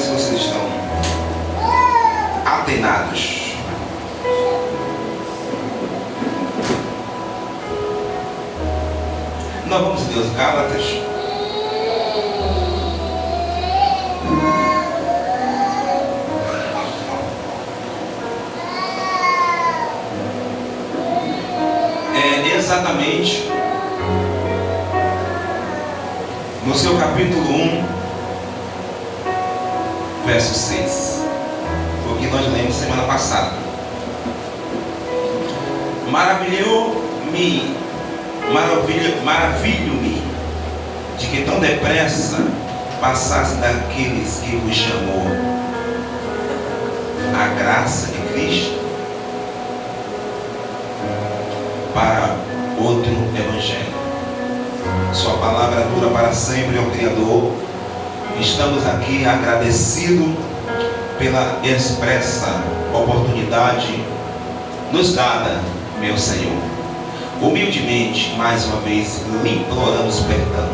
se vocês estão atenados. Nós vamos ler os Gálatas. Exatamente no seu capítulo 1, verso 6, foi o que nós lemos semana passada. Maravilho-me de que tão depressa passasse daqueles que vos chamou a graça de Cristo para outro evangelho. Sua palavra dura para sempre, ó Criador. Estamos aqui agradecidos pela expressa oportunidade nos dada, meu Senhor. Humildemente, mais uma vez, lhe imploramos perdão.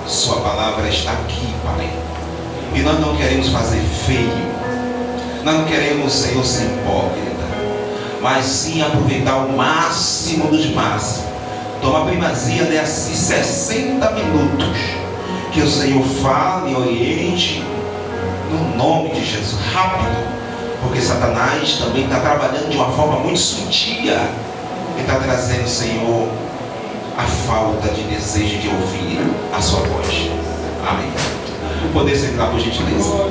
Sua palavra está aqui, Pai. E nós não queremos fazer feio. Nós não queremos, Senhor, ser hipócrita, mas sim aproveitar o máximo dos máximos. Toma a primazia desses 60 minutos. Que o Senhor fale e oriente no nome de Jesus. Rápido, porque Satanás também está trabalhando de uma forma muito sutil. Ele está trazendo, Senhor, a falta de desejo de ouvir a sua voz. Amém. Poder sentar, por gentileza.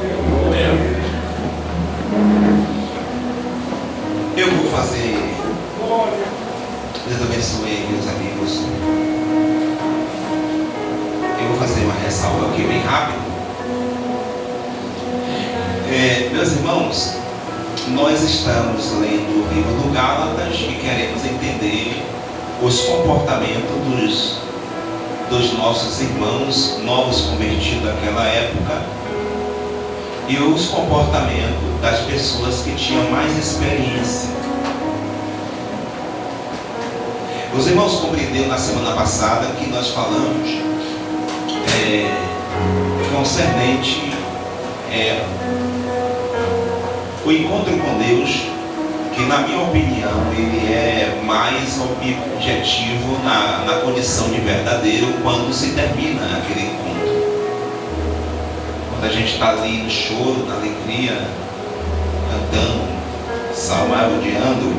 Eu vou fazer. Deus abençoe, meus amigos. Eu vou fazer uma ressalva aqui bem rápido. Meus irmãos, nós estamos lendo o livro do Gálatas e queremos entender os comportamentos dos nossos irmãos novos convertidos daquela época e os comportamentos das pessoas que tinham mais experiência. Os irmãos compreenderam na semana passada que nós falamos concernente o encontro com Deus, que na minha opinião ele é mais objetivo na condição de verdadeiro quando se termina aquele encontro. Quando a gente está ali no choro, na alegria, cantando, salmodiando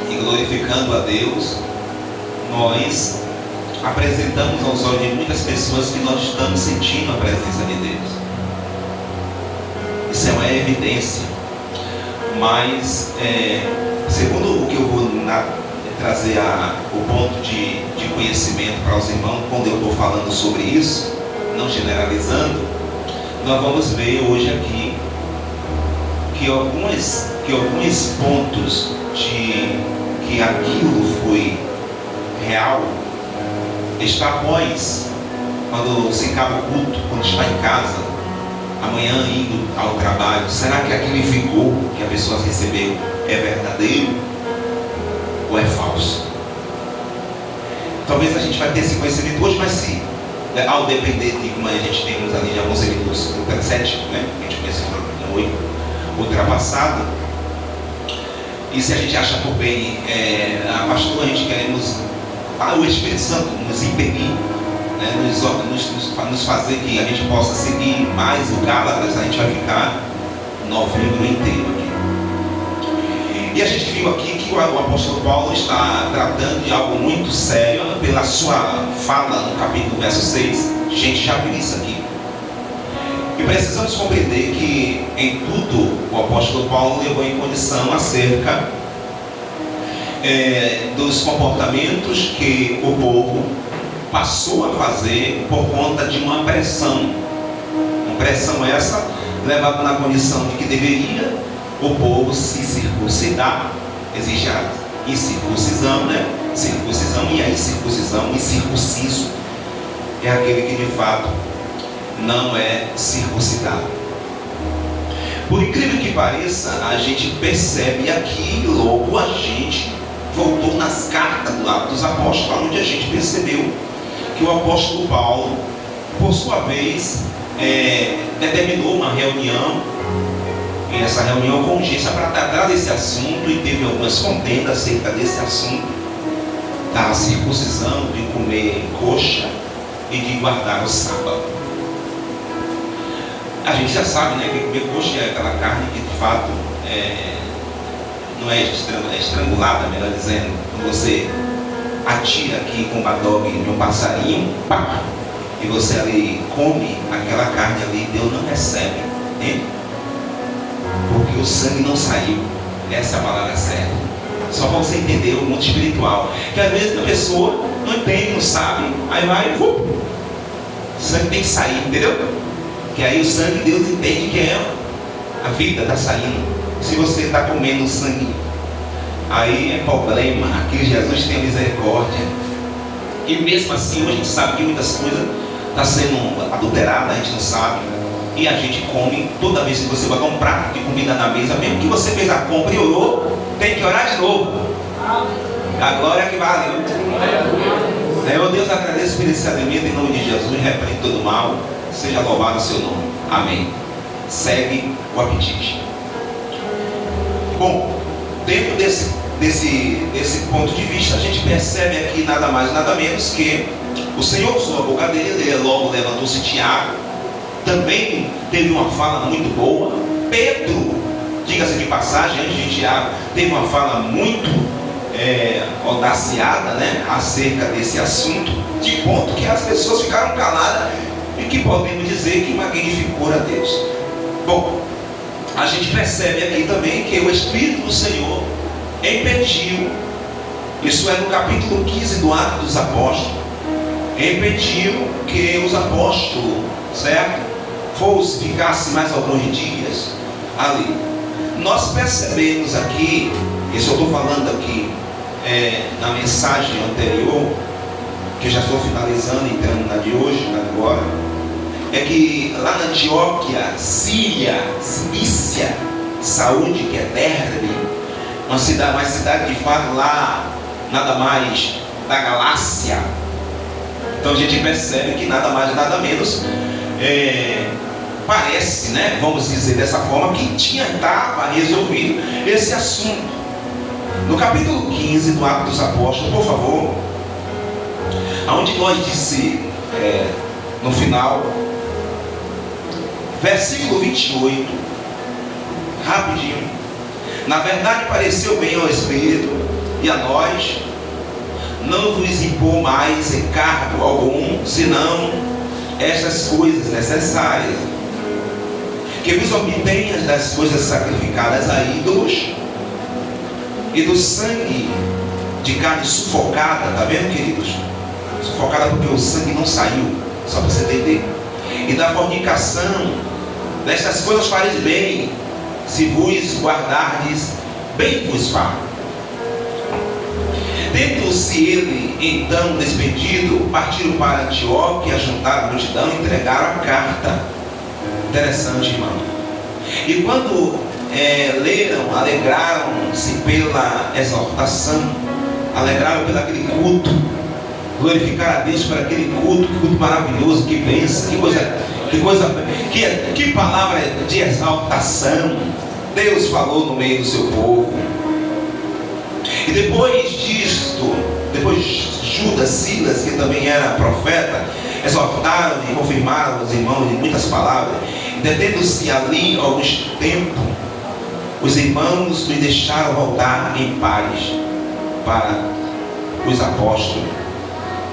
e glorificando a Deus, nós apresentamos aos olhos de muitas pessoas que nós estamos sentindo a presença de Deus. Isso é uma evidência. Mas, segundo o que eu vou trazer o ponto de conhecimento para os irmãos, quando eu estou falando sobre isso, não generalizando, nós vamos ver hoje aqui que alguns pontos de que aquilo foi real está após, quando se acaba o culto, quando está em casa, amanhã indo ao trabalho. Será que aquele vigor que a pessoa recebeu é verdadeiro ou é falso? Talvez a gente vai ter esse conhecimento hoje, mas se ao depender de como a gente tem ali de alguns eventos do 7, né? A gente conhece no 8, ultrapassado. E se a gente acha por bem, pastor, a gente queremos o Espírito Santo nos impedir, né, nos fazer que a gente possa seguir mais o Gálatas, a gente vai ficar novembro inteiro aqui. E a gente viu aqui que o apóstolo Paulo está tratando de algo muito sério pela sua fala no capítulo verso 6. A gente já viu isso aqui. E precisamos compreender que em tudo o apóstolo Paulo levou em condição acerca dos comportamentos que o povo passou a fazer por conta de uma pressão. Uma pressão essa levada na condição de que deveria o povo se circuncidar. Existe a incircuncisão, né? Circuncisão e a incircuncisão. Incircunciso é aquele que de fato não é circuncidado. Por incrível que pareça, a gente percebe aqui, logo a gente voltou nas cartas do Atos dos Apóstolos, onde a gente percebeu que o apóstolo Paulo, por sua vez, determinou uma reunião, e essa reunião com urgência para tratar desse assunto, e teve algumas contendas acerca desse assunto da circuncisão, de comer coxa e de guardar o sábado. A gente já sabe, né, que comer coxa é aquela carne que de fato não é estrangulada, melhor dizendo, quando você atira aqui com uma dog de um passarinho, pá, e você ali come aquela carne ali, Deus não recebe, né? Porque o sangue não saiu. Essa é a palavra certa. Só para você entender o mundo espiritual, que às vezes a pessoa não entende, não sabe, aí vai, o sangue tem que sair, entendeu? Que aí o sangue, Deus entende que é a vida está saindo. Se você está comendo sangue, aí é problema. Aqui Jesus tem misericórdia. E mesmo assim, hoje a gente sabe que muitas coisas estão sendo adulteradas, a gente não sabe. E a gente come, toda vez que você vai dar um prato de comida na mesa, mesmo que você fez a compra e orou, tem que orar de novo. A glória que vale. Senhor Deus, agradeço por esse alimento em nome de Jesus, repreende todo mal, seja louvado o seu nome. Amém. Segue o apetite. Bom, dentro desse ponto de vista, a gente percebe aqui nada mais nada menos que o Senhor usou a boca dele, ele logo levantou-se Tiago, também teve uma fala muito boa. Pedro, diga-se de passagem, antes de Tiago, teve uma fala muito audaciada, né, acerca desse assunto, de ponto que as pessoas ficaram caladas e que podemos dizer que magnificou a Deus. Bom, a gente percebe aqui também que o Espírito do Senhor impediu, isso é no capítulo 15 do Atos dos Apóstolos, impediu que os apóstolos, certo, ficassem mais alguns dias ali. Nós percebemos aqui, isso eu estou falando aqui na mensagem anterior, que já estou finalizando, entrando na de hoje, na de agora, é que lá na Antioquia, Síria, Cilícia, Saúde, que é Derbe, uma cidade de fato lá, nada mais da Galácia. Então a gente percebe que nada mais nada menos parece, né, vamos dizer dessa forma, que estava resolvido esse assunto. No capítulo 15 do Atos dos Apóstolos, por favor, onde nós disse no final, versículo 28, rapidinho: na verdade pareceu bem ao Espírito e a nós não vos impor mais encargo algum, senão estas coisas necessárias, que vos obtenhas das coisas sacrificadas a ídolos e do sangue de carne sufocada, tá vendo, queridos? Sufocada porque o sangue não saiu, só para você entender. E da fornicação, destas coisas fareis bem, se vos guardardes, bem vos vá. Tendo-se ele então despedido, partiram para Antioquia, juntaram a multidão e entregaram a carta. Interessante, irmão. E quando leram, alegraram-se pela exortação, alegraram pelo aquele culto, glorificaram a Deus por aquele culto maravilhoso, que bênção, que palavra de exaltação Deus falou no meio do seu povo. E depois disto, depois Judas, Silas, que também era profeta, exortaram e confirmaram os irmãos em muitas palavras. E detendo-se ali alguns tempos, os irmãos me deixaram voltar em paz para os apóstolos.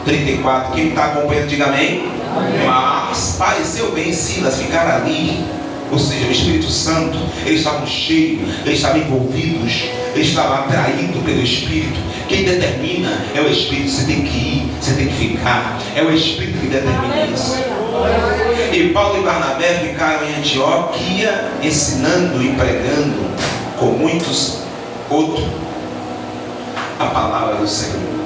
34, quem está acompanhando, diga amém. Mas pareceu bem Silas ficar ali, ou seja, o Espírito Santo, eles estavam cheios, eles estavam envolvidos, eles estavam atraídos pelo Espírito. Quem determina é o Espírito. Você tem que ir, você tem que ficar, é o Espírito que determina isso. E Paulo e Barnabé ficaram em Antioquia, ensinando e pregando com muitos outros a palavra do Senhor.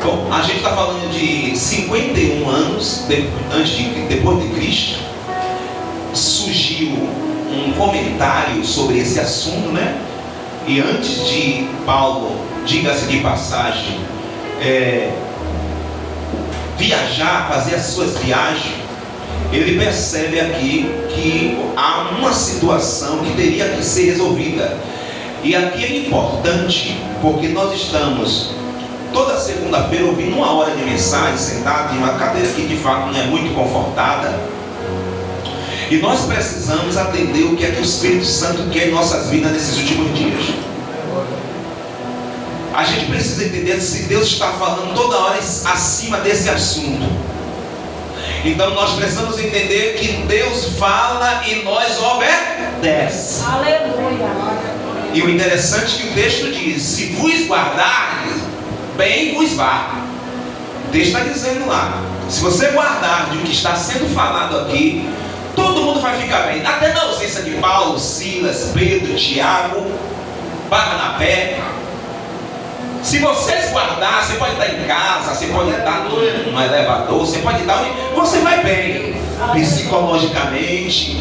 Bom, a gente está falando de 51 anos depois de Cristo. Surgiu um comentário sobre esse assunto, né? E antes de Paulo, diga-se de passagem, viajar, fazer as suas viagens, ele percebe aqui que há uma situação que teria que ser resolvida. E aqui é importante, porque nós estamos toda segunda-feira ouvindo 1 hora de mensagem, sentado em uma cadeira que de fato não é muito confortada. E nós precisamos atender o que é que o Espírito Santo quer em nossas vidas nesses últimos dias. A gente precisa entender se Deus está falando toda hora acima desse assunto. Então nós precisamos entender que Deus fala e nós obedecemos. Aleluia. E o interessante é que o texto diz: se vos guardardes, bem vos vá. O texto está dizendo lá: se você guardar de o que está sendo falado aqui, todo mundo vai ficar bem. Até na ausência de Paulo, Silas, Pedro, Tiago, Barnabé. Se vocês guardar, você pode estar em casa, você pode estar no elevador, você pode estar onde você vai bem, psicologicamente,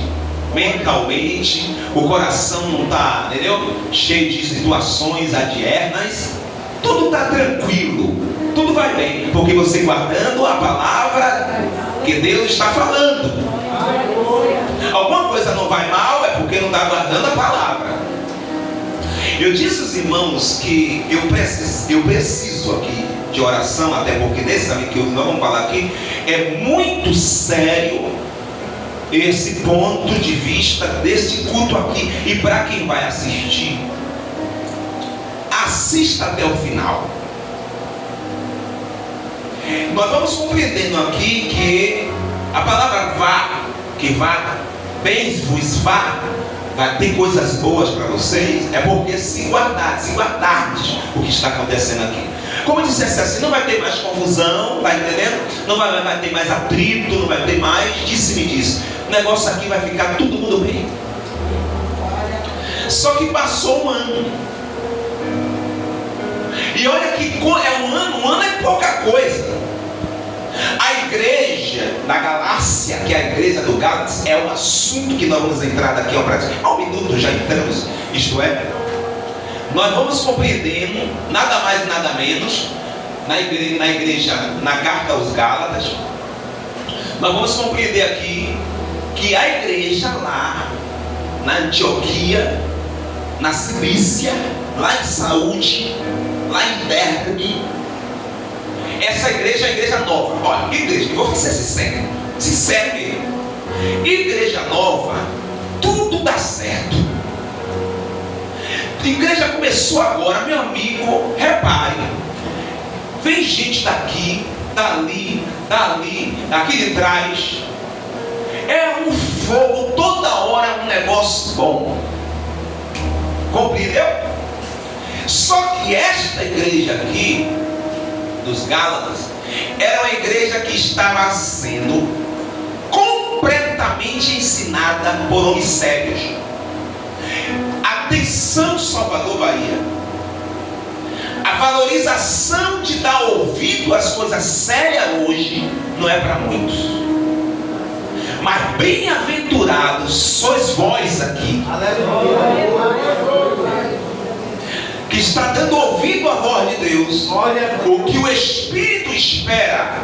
mentalmente, o coração não está, entendeu? Cheio de situações advernas, tudo está tranquilo, tudo vai bem, porque você guardando a palavra que Deus está falando. Alguma coisa não vai mal, é porque não está guardando a palavra. Eu disse aos irmãos que eu preciso aqui de oração, até porque nesse que nós vamos falar aqui, é muito sério esse ponto de vista deste culto aqui. E para quem vai assistir, assista até o final. Nós vamos compreendendo aqui que a palavra vá, que vá, bens vos vá, vai ter coisas boas para vocês, é porque se guardardes o que está acontecendo aqui. Como eu dissesse assim, não vai ter mais confusão, tá entendendo? Não vai ter mais atrito, não vai ter mais disse-me disso. O negócio aqui vai ficar todo mundo bem. Só que passou um ano. E olha que é um ano é pouca coisa. A igreja da Galácia, que é a igreja do Gálatas, é um assunto que nós vamos entrar daqui a um minuto, já entramos. Isto é, nós vamos compreendendo nada mais nada menos na igreja, na carta aos Gálatas, nós vamos compreender aqui que a igreja lá na Antioquia, na Cilícia, lá em Saúde, lá em Derbe, essa igreja é a igreja nova. Olha, igreja, vou ser sincero mesmo. Igreja nova, tudo dá certo. A igreja começou agora, meu amigo, repare. Vem gente daqui, dali, aqui de trás. É um fogo, toda hora é um negócio bom. Compreendeu? Só que esta igreja aqui dos Gálatas era uma igreja que estava sendo completamente ensinada por homens sérios. Atenção, Salvador, Bahia. A valorização de dar ouvido às coisas sérias hoje não é para muitos. Mas bem-aventurados sois vós aqui, que está dando ouvido à voz de Deus. O que o Espírito espera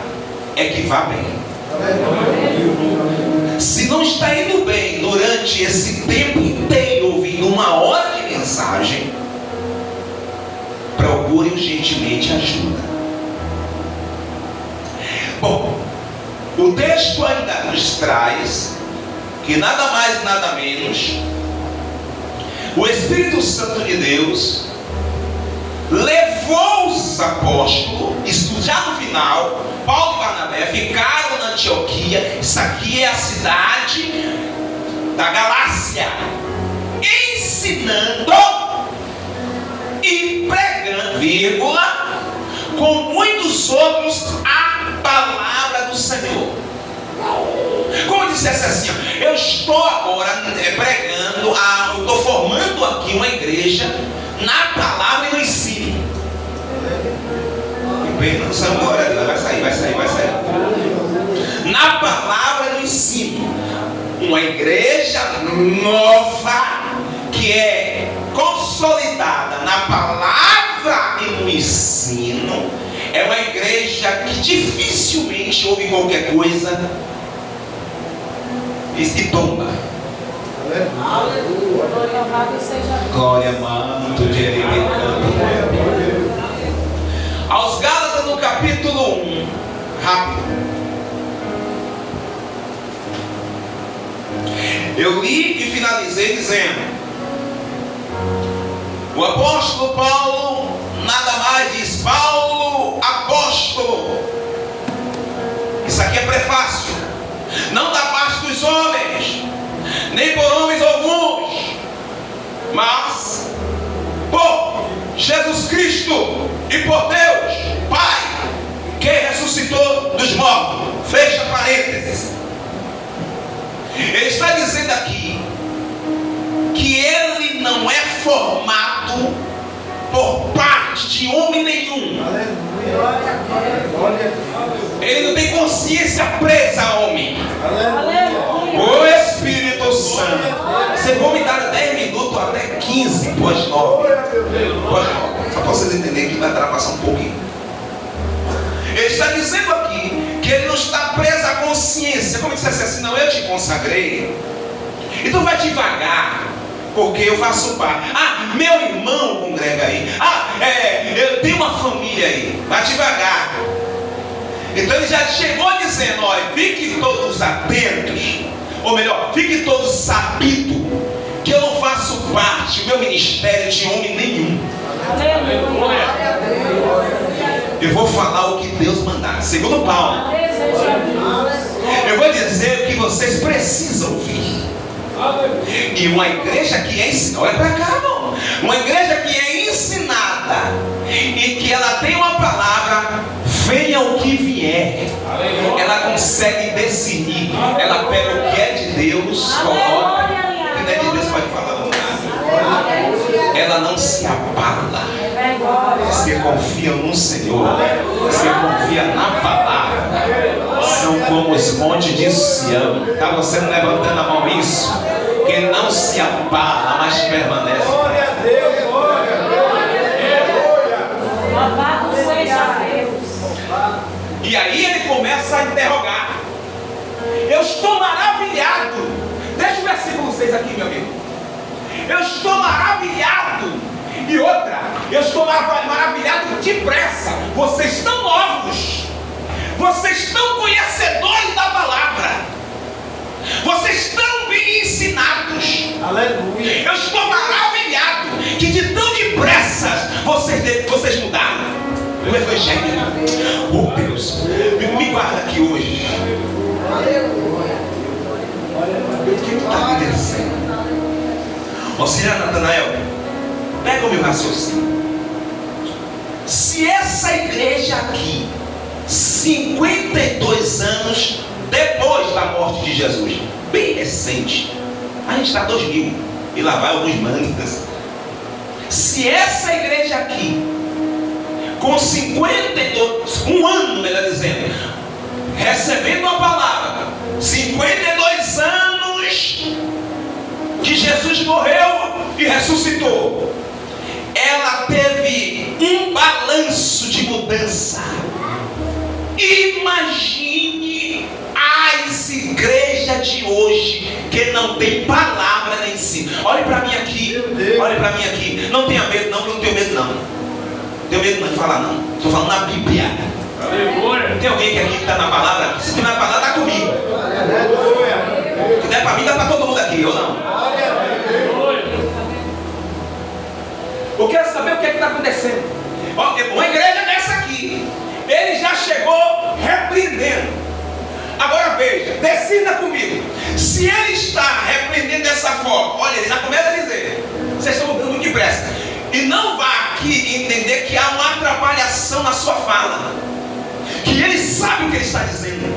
é que vá bem. Se não está indo bem durante esse tempo inteiro ouvindo 1 hora de mensagem, procure urgentemente ajuda. Bom, o texto ainda nos traz que nada mais nada menos o Espírito Santo de Deus levou os apóstolos, isso já no final, Paulo e Barnabé ficaram na Antioquia. Isso aqui é a cidade da Galácia, ensinando e pregando, vírgula, com muitos outros a palavra do Senhor. Como eu dissesse assim, eu estou agora pregando, eu estou formando aqui uma igreja na palavra e no ensino. Não sabe, vai sair. Na palavra e no ensino. Uma igreja nova que é consolidada na palavra e no ensino. É uma igreja que dificilmente ouve qualquer coisa e tomba. Glória, manto de Erebecanto. Aos Gálatas, no capítulo 1, rápido. Eu li e finalizei dizendo: o apóstolo Paulo nada mais diz Paulo apóstolo. Isso aqui é prefácio, não da parte dos homens, nem por homens alguns, mas por Jesus Cristo e por Deus Pai, que ressuscitou dos mortos. Fecha parênteses. Ele está dizendo aqui que ele não é formado por parte de homem nenhum. Ele não tem consciência presa a homem. O Espírito Santo. Você vai me dar 10 minutos até 15 pós 9. Só para vocês entenderem que vai passar um pouquinho. Ele está dizendo aqui que ele não está preso à consciência. Como ele dissesse assim: não, eu te consagrei, então vai devagar, porque eu faço parte. Meu irmão congrega aí. Eu tenho uma família aí. Vai devagar. Então ele já chegou dizendo: olha, fiquem todos atentos, ou melhor, fiquem todos sabidos que eu não faço parte, o meu ministério, de homem nenhum. Eu vou falar o que Deus mandar, segundo Paulo. Eu vou dizer o que vocês precisam ouvir. E uma igreja que é ensinada, olha para cá, irmão. Uma igreja que é ensinada e que ela tem uma palavra, venha o que vier, ela consegue discernir. Ela pega o que é de Deus, coloca. O que não é de Deus pode falar nada. Ela não se abala. Você confia no Senhor, você confia na palavra. São como os montes de Sião. Está você levantando a mão, isso? Que não se abala, mas permanece. Glória a Deus, glória a Deus. Louvado seja Deus. E aí ele começa a interrogar. Eu estou maravilhado. Deixa o versículo 6 aqui, meu amigo. Eu estou maravilhado. E outra, eu estou maravilhado depressa. Vocês estão novos, vocês estão conhecedores da palavra, vocês estão bem ensinados. Aleluia. Eu estou maravilhado que de tão depressa vocês mudaram o Evangelho. Oh Deus, me guarda aqui hoje. O que está acontecendo? Auxiliar Natanael, pega o meu raciocínio. Se essa igreja aqui, 52 anos depois da morte de Jesus, bem recente, a gente está 2000 e lá vai alguns mangas. Se essa igreja aqui, com 52, um ano, melhor dizendo, recebendo a palavra, 52 anos que Jesus morreu e ressuscitou, ela teve um balanço de mudança. Imagine as igrejas de hoje que não tem palavra nem ensino. Olhe para mim aqui, olhe para mim aqui. Não tenha medo não, que eu não tenho medo não. Não tenho medo não de falar não. Estou falando na Bíblia. Tem alguém aqui que está na palavra? Se tiver na palavra, está comigo. Se der para mim, dá para todo mundo aqui, ou não? Eu quero saber o que está acontecendo. Uma igreja dessa aqui, ele já chegou repreendendo. Agora veja, decida comigo. Se ele está repreendendo dessa forma, olha, ele já começa a dizer: vocês estão mudando muito depressa. E não vá aqui entender que há uma atrapalhação na sua fala, que ele sabe o que ele está dizendo.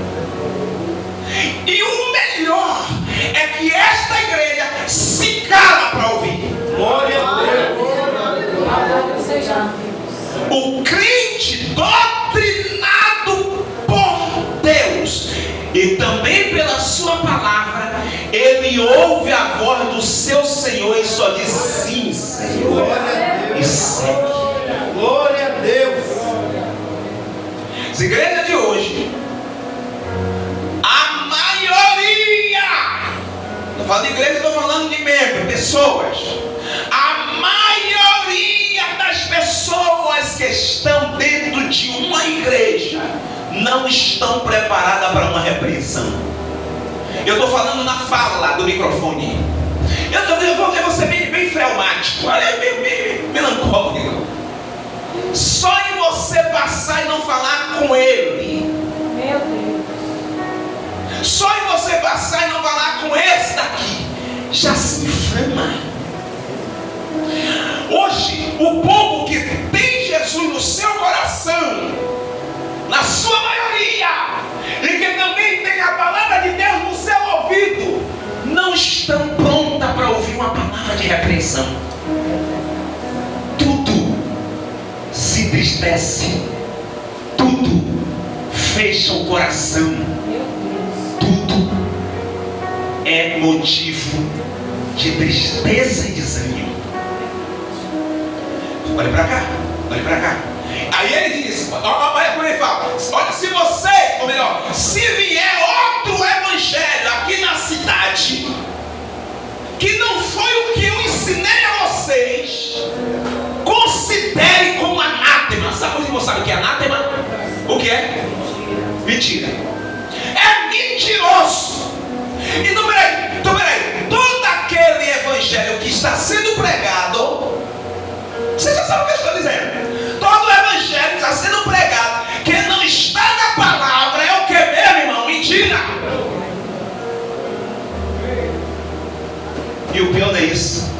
E o melhor é que esta igreja se cala para ouvir. Glória a Deus. O crente doutrinado por Deus e também pela sua palavra, ele ouve a voz do seu Senhor e só diz sim, Senhor, e segue. Glória a Deus. Essa igreja de hoje, a maioria Falo de igreja, estou falando de membros, pessoas. A maioria das pessoas que estão dentro de uma igreja não estão preparadas para uma repreensão. Eu estou falando na fala do microfone. Eu vou ser bem fleumático, bem melancólico. Só em você passar e não falar com ele. Meu Deus. Só em você passar e não falar com esse daqui, já se inflama. Hoje, o povo que tem Jesus no seu coração, na sua maioria, e que também tem a palavra de Deus no seu ouvido, não estão prontas para ouvir uma palavra de repreensão. Tudo se entristece, tudo fecha o coração, tudo é motivo de tristeza e desânimo. Olha para cá, olha para cá. Aí ele diz, olha como ele fala: olha, se você, ou melhor, se vier outro evangelho aqui na cidade, que não foi o que eu ensinei a vocês, considere como anátema. Sabe o que é anátema? O que é? Mentira. É mentiroso. Então peraí, todo aquele evangelho que está sendo pregado, você já sabe o que eu estou dizendo. Todo o evangelho que está sendo pregado, que não está na palavra, é o que mesmo, irmão? Mentira. E o pior é isso,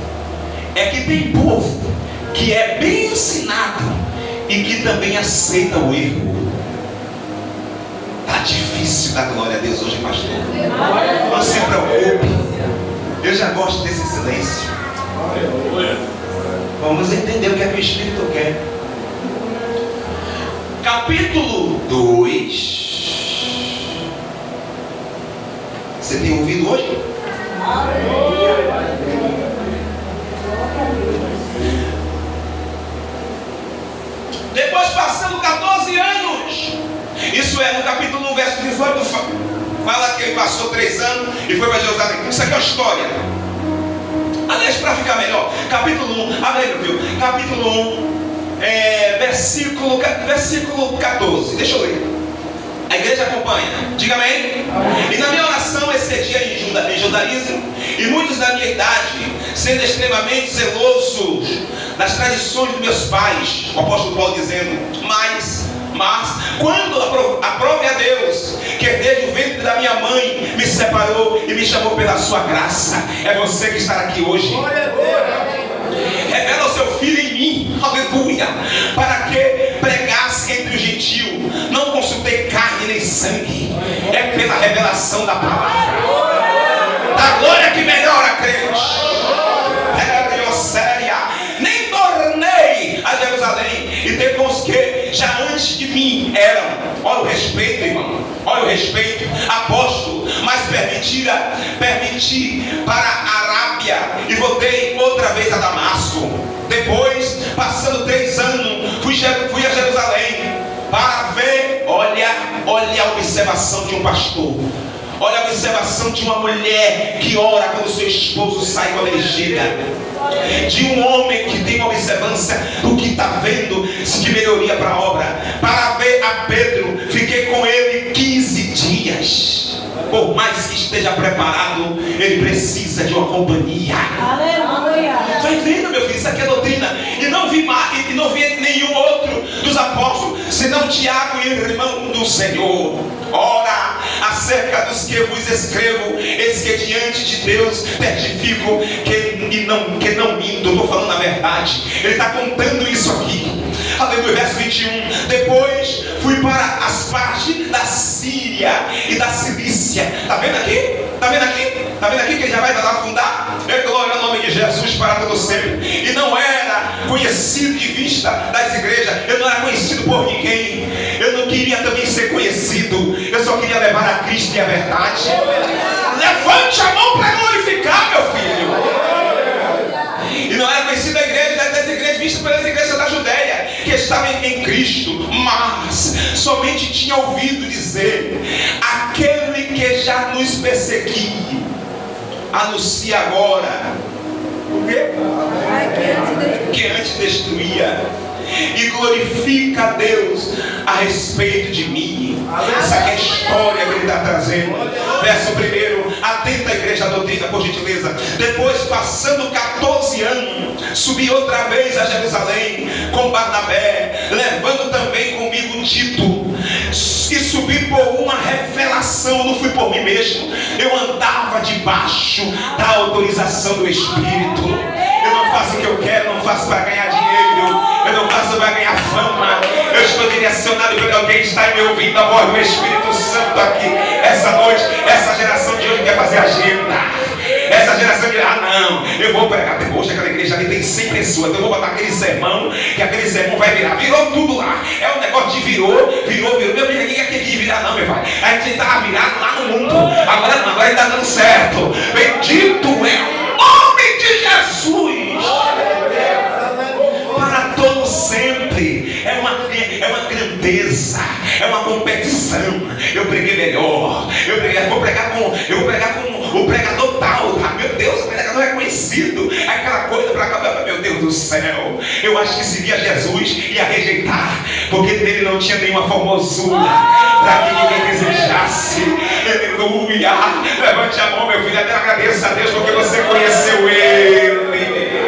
é que tem povo que é bem ensinado e que também aceita o erro. Está difícil dar glória a Deus hoje, pastor. Não se preocupe, eu já gosto desse silêncio. Vamos entender o que é que o Espírito quer. Capítulo 2. Você tem ouvido hoje? Depois, passando 14 anos, isso é no capítulo 1, verso 18, fala que ele passou 3 anos e foi para Jerusalém. Isso aqui é uma história. Aliás, para ficar melhor, capítulo 1, abre aí, meu filho. Capítulo 1, versículo 14. Deixa eu ler. A igreja acompanha. Diga amém. Amém. E na minha oração excedia em judaísmo, e muitos da minha idade, sendo extremamente zelosos das tradições dos meus pais, o apóstolo Paulo dizendo: mas quando aprove a Deus, que desde o ventre da minha mãe me separou e me chamou pela sua graça. É você que está aqui hoje. Revela o seu filho em mim, aleluia, para que pregasse entre os gentios. Não consultei carne nem sangue, é pela revelação da palavra, da glória que melhora, crente. Nem tornei a Jerusalém, e temos que já antes de mim eram, olha o respeito, irmão, olha o respeito, apóstolo, mas permiti para a Arábia, e voltei outra vez a Damasco. Depois, passando 3 anos, fui a Jerusalém para ver, olha a observação de um pastor. Olha a observação de uma mulher que ora quando seu esposo sai com a ele chega. De um homem que tem uma observância do que está vendo de melhoria para a obra. Para ver a Pedro, fiquei com ele 15 dias. Por mais que esteja preparado, ele precisa de uma companhia. Aleluia. Vai vendo, meu filho, isso aqui é doutrina. E não vi nenhum outro dos apóstolos, senão Tiago e o irmão do Senhor. Ora, acerca dos que vos escrevo, eis que diante de Deus testifico que não minto. Estou falando a verdade. Ele está contando isso aqui. Aleluia, verso 21. Depois fui para as partes da Síria e da Cilícia. Está vendo aqui? Está vendo aqui? Está vendo aqui que ele já vai lá fundar? Glória ao nome de Jesus para todo sempre. E não era conhecido de vista das igrejas. Eu não era conhecido por ninguém. Eu não queria também ser conhecido. Eu só queria levar a Cristo e a verdade. Levante a mão para glorificar, meu filho. E não era conhecido das igrejas vistas pelas igrejas da Judéia, que estavam em Cristo, mas somente tinha ouvido dizer: aquele que já nos perseguiu, anuncia agora o quê? Que antes destruía. E glorifica a Deus a respeito de mim. Essa aqui é a história que ele está trazendo. Verso 1: atenta a igreja à doutrina, por gentileza. Depois, passando 14 anos, subi outra vez a Jerusalém com Barnabé, levando também comigo Tito. E subi por uma revelação, não fui por mim mesmo. Eu andava debaixo da autorização do Espírito. Eu não faço o que eu quero, não faço para ganhar dinheiro, eu não faço para ganhar fama. Eu estou direcionado por alguém que está me ouvindo, a voz do Espírito Santo aqui essa noite. Essa geração de hoje quer fazer agenda. Essa geração de não, eu vou pregar. Poxa, aquela igreja ali tem 100 pessoas, então eu vou botar aquele sermão, que aquele sermão vai virar. Virou tudo lá. É um negócio de virou. Meu filho, ninguém quer que virar não, meu pai. A gente estava virado lá no mundo. Agora não, agora está dando certo. Bendito é o nome de Jesus. Para todo sempre. É uma grandeza. É uma competição. Eu preguei melhor. Eu vou pregar com o pregador tal. Meu Deus, o pregador é conhecido. Aquela coisa para acabar. Meu Deus do céu. Eu acho que se via Jesus ia rejeitar. Porque nele não tinha nenhuma formosura para que ninguém desejasse. Aleluia. Levante a mão, meu filho. Até agradeça a Deus porque você conheceu ele.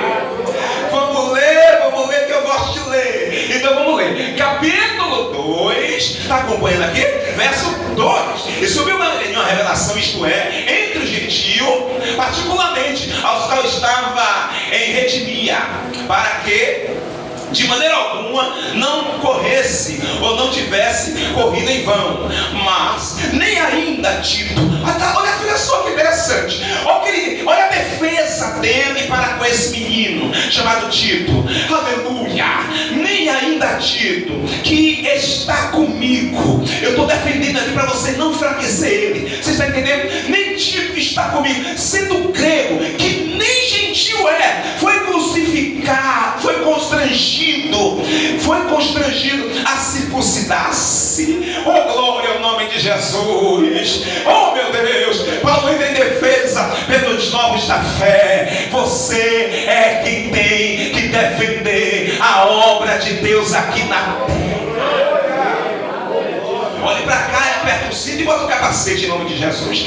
Vamos ler que eu gosto de ler. Então vamos ler. Capítulo 2. Está acompanhando aqui? Verso 2. E subiu uma revelação, isto é, entre os gentios, particularmente aos que estava em redimia, para que de maneira alguma não corresse ou não tivesse corrido em vão. Mas nem ainda Tito. Olha só que interessante. Olha a defesa dele para com esse menino chamado Tito. Aleluia. Nem ainda Tito, que está comigo. Eu estou defendendo ali para você não enfraquecer ele. Você está entendendo? Nem Tito que está comigo, sendo grego, que nem gentil é, foi crucificado, foi constrangido a circuncidar-se. Oh, glória ao nome de Jesus. Oh, meu Deus. Paulo entra em defesa pelos novos da fé. Você é quem tem que defender a obra de Deus aqui na terra. Olhe para cá e aperta o cinto e bota o capacete em nome de Jesus.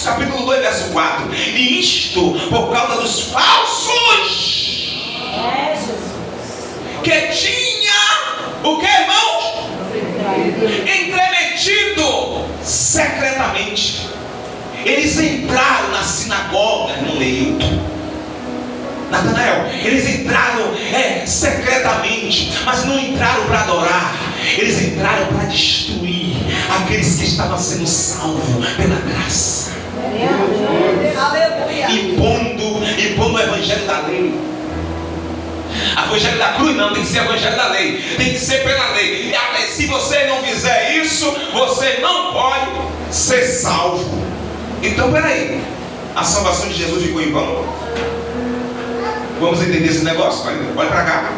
Capítulo 2, verso 4. E isto por causa dos falsos que tinha o que, irmãos? Entremetido secretamente. Eles entraram na sinagoga no meio. Natanael, eles entraram secretamente, mas não entraram para adorar. Eles entraram para destruir aqueles que estavam sendo salvos pela graça. Impondo o evangelho da lei. Evangelho da cruz não, tem que ser evangelho da lei. Tem que ser pela lei. E se você não fizer isso, você não pode ser salvo. Então peraí, a salvação de Jesus ficou em vão? Vamos entender esse negócio? Olha para cá.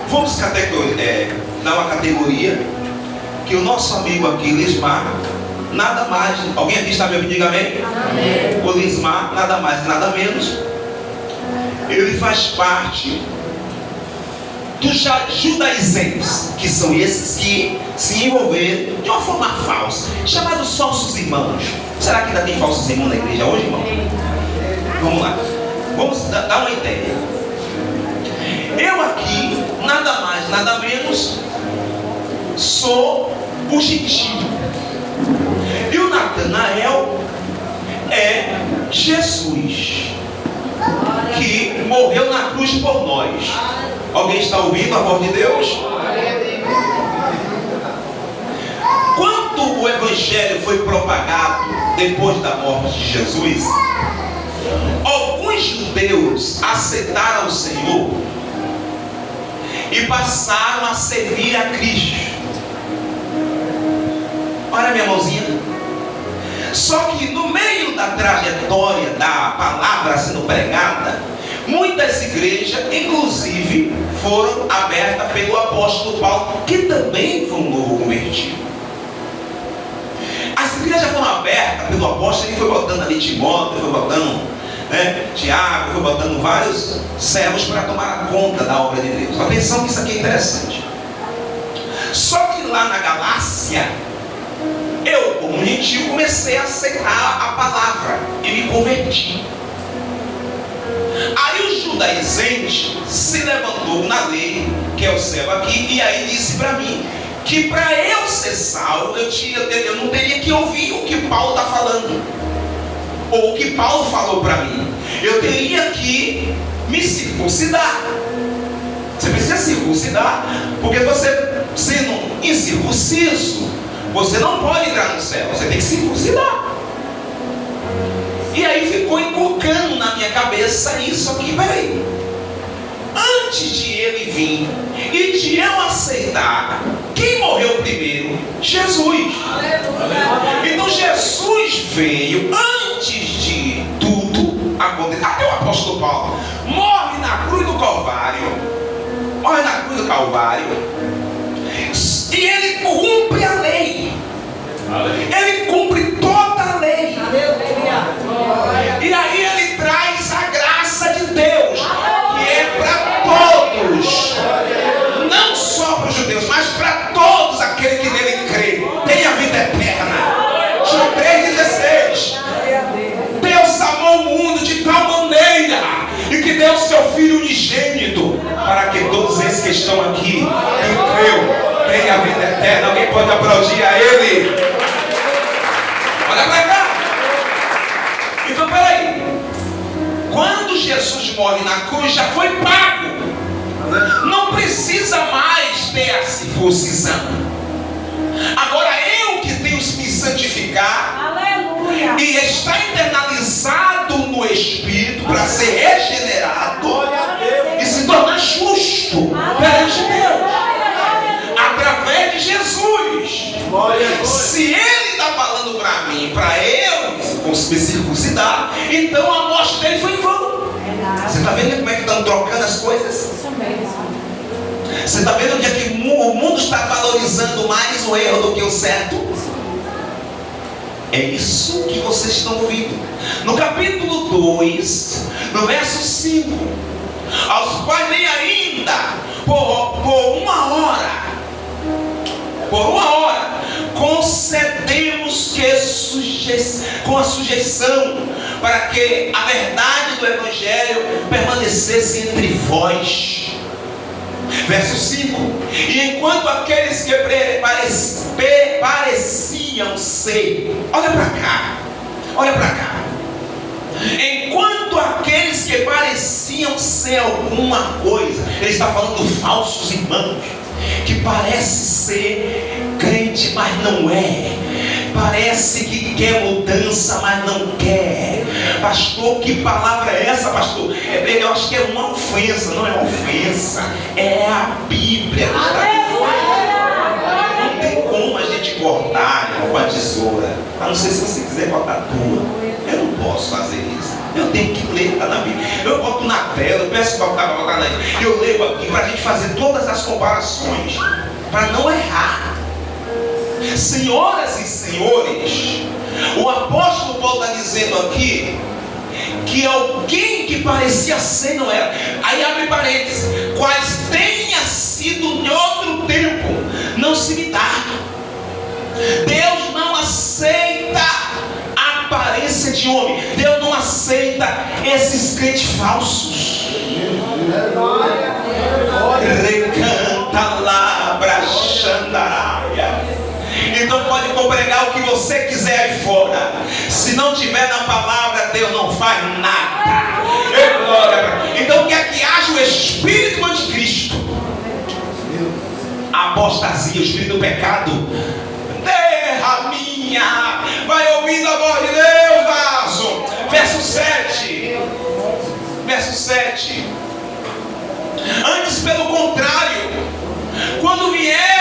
Vamos dar uma categoria que o nosso amigo aqui, Lismar, nada mais. Alguém aqui está me ouvindo? Diga amém. Amém. O Lismar, nada mais, nada menos. Ele faz parte dos judaizantes, que são esses que se envolveram de uma forma falsa, chamados falsos irmãos. Será que ainda tem falsos irmãos na igreja hoje, irmão? Vamos lá. Vamos dar uma ideia. Eu aqui, nada mais, nada menos, sou o gentio. E o Natanael é Jesus, que morreu na cruz por nós. Alguém está ouvindo a voz de Deus? Quando o evangelho foi propagado depois da morte de Jesus, alguns judeus aceitaram o Senhor e passaram a servir a Cristo. Olha minha mãozinha. Só que no meio da trajetória da palavra sendo pregada, muitas igrejas, inclusive, foram abertas pelo apóstolo Paulo, que também foi um novo convertido. As igrejas foram abertas aberta pelo apóstolo, ele foi botando ali Timóteo, foi botando Tiago, foi botando vários servos para tomar conta da obra de Deus. Atenção que isso aqui é interessante. Só que lá na Galácia, eu, como gentil, comecei a aceitar a palavra e me converti. Aí o judaizante se levantou na lei, que é o servo aqui, e aí disse para mim que para eu ser salvo, eu não teria que ouvir o que Paulo está falando, ou o que Paulo falou para mim. Eu teria que me circuncidar. Você precisa circuncidar, porque você, sendo incircunciso, você não pode entrar no céu, você tem que circuncidar. E aí ficou encucando na minha cabeça isso aqui. Peraí, antes de ele vir e de eu aceitar, quem morreu primeiro? Jesus. Então Jesus veio antes de tudo acontecer. Até o apóstolo Paulo morre na cruz do Calvário. Morre na cruz do Calvário. E ele cumpre a lei. Ele cumpre toda a lei. E aí ele traz a graça de Deus, que é para todos, não só para os judeus, mas para todos aqueles que nele creem, tem a vida eterna. João 3,16. Deus amou o mundo de tal maneira e que deu o seu Filho unigênito, para que todos esses que estão aqui e creu tenham a vida eterna. Alguém pode aplaudir a ele? Olha para cá. Então peraí, quando Jesus morre na cruz, já foi pago. Não precisa mais ter a circuncisão. Agora eu que tenho que me santificar. Aleluia. E está internalizado no Espírito para ser regenerado e se tornar justo perante Deus através de Jesus. Se ele está falando para mim, para eu me circuncidar, então a morte dele foi em vão. Você está vendo como é que estão trocando as coisas? Você está vendo onde é que o mundo está valorizando mais o erro do que o certo? É isso que vocês estão ouvindo. No capítulo 2, no verso 5, aos quais nem ainda por uma hora concedemos com a sujeição, para que a verdade do Evangelho permanecesse entre vós. Verso 5: e enquanto aqueles que pareciam ser, olha para cá, enquanto aqueles que pareciam ser alguma coisa, ele está falando de falsos irmãos, que parece ser crente, mas não é. Parece que quer mudança, mas não quer. Pastor, que palavra é essa, pastor? Eu acho que é uma ofensa. Não é uma ofensa, é a Bíblia. Não tem como a gente cortar com a tesoura. A não ser se você quiser cortar a tua. Eu não posso fazer isso. Eu tenho que ler, está na Bíblia. Eu boto na tela, eu peço para botar na tela. Eu leio aqui para a gente fazer todas as comparações, para não errar. Senhoras e senhores, o apóstolo Paulo está dizendo aqui que alguém que parecia ser não era. Aí abre parênteses: quais tenha sido em outro tempo, não se imitaram. Deus não aceita a aparência de homem. Deus não aceita esses crentes falsos. Recanta lá, brachandaraia. Então pode congregar o que você quiser aí fora. Se não tiver na palavra, Deus não faz nada. Então quer que haja o espírito do anticristo, a apostasia, o espírito do pecado. Terra minha, vai ouvindo a voz de Deus, vaso. Verso 7. Verso 7. Antes, pelo contrário, quando viram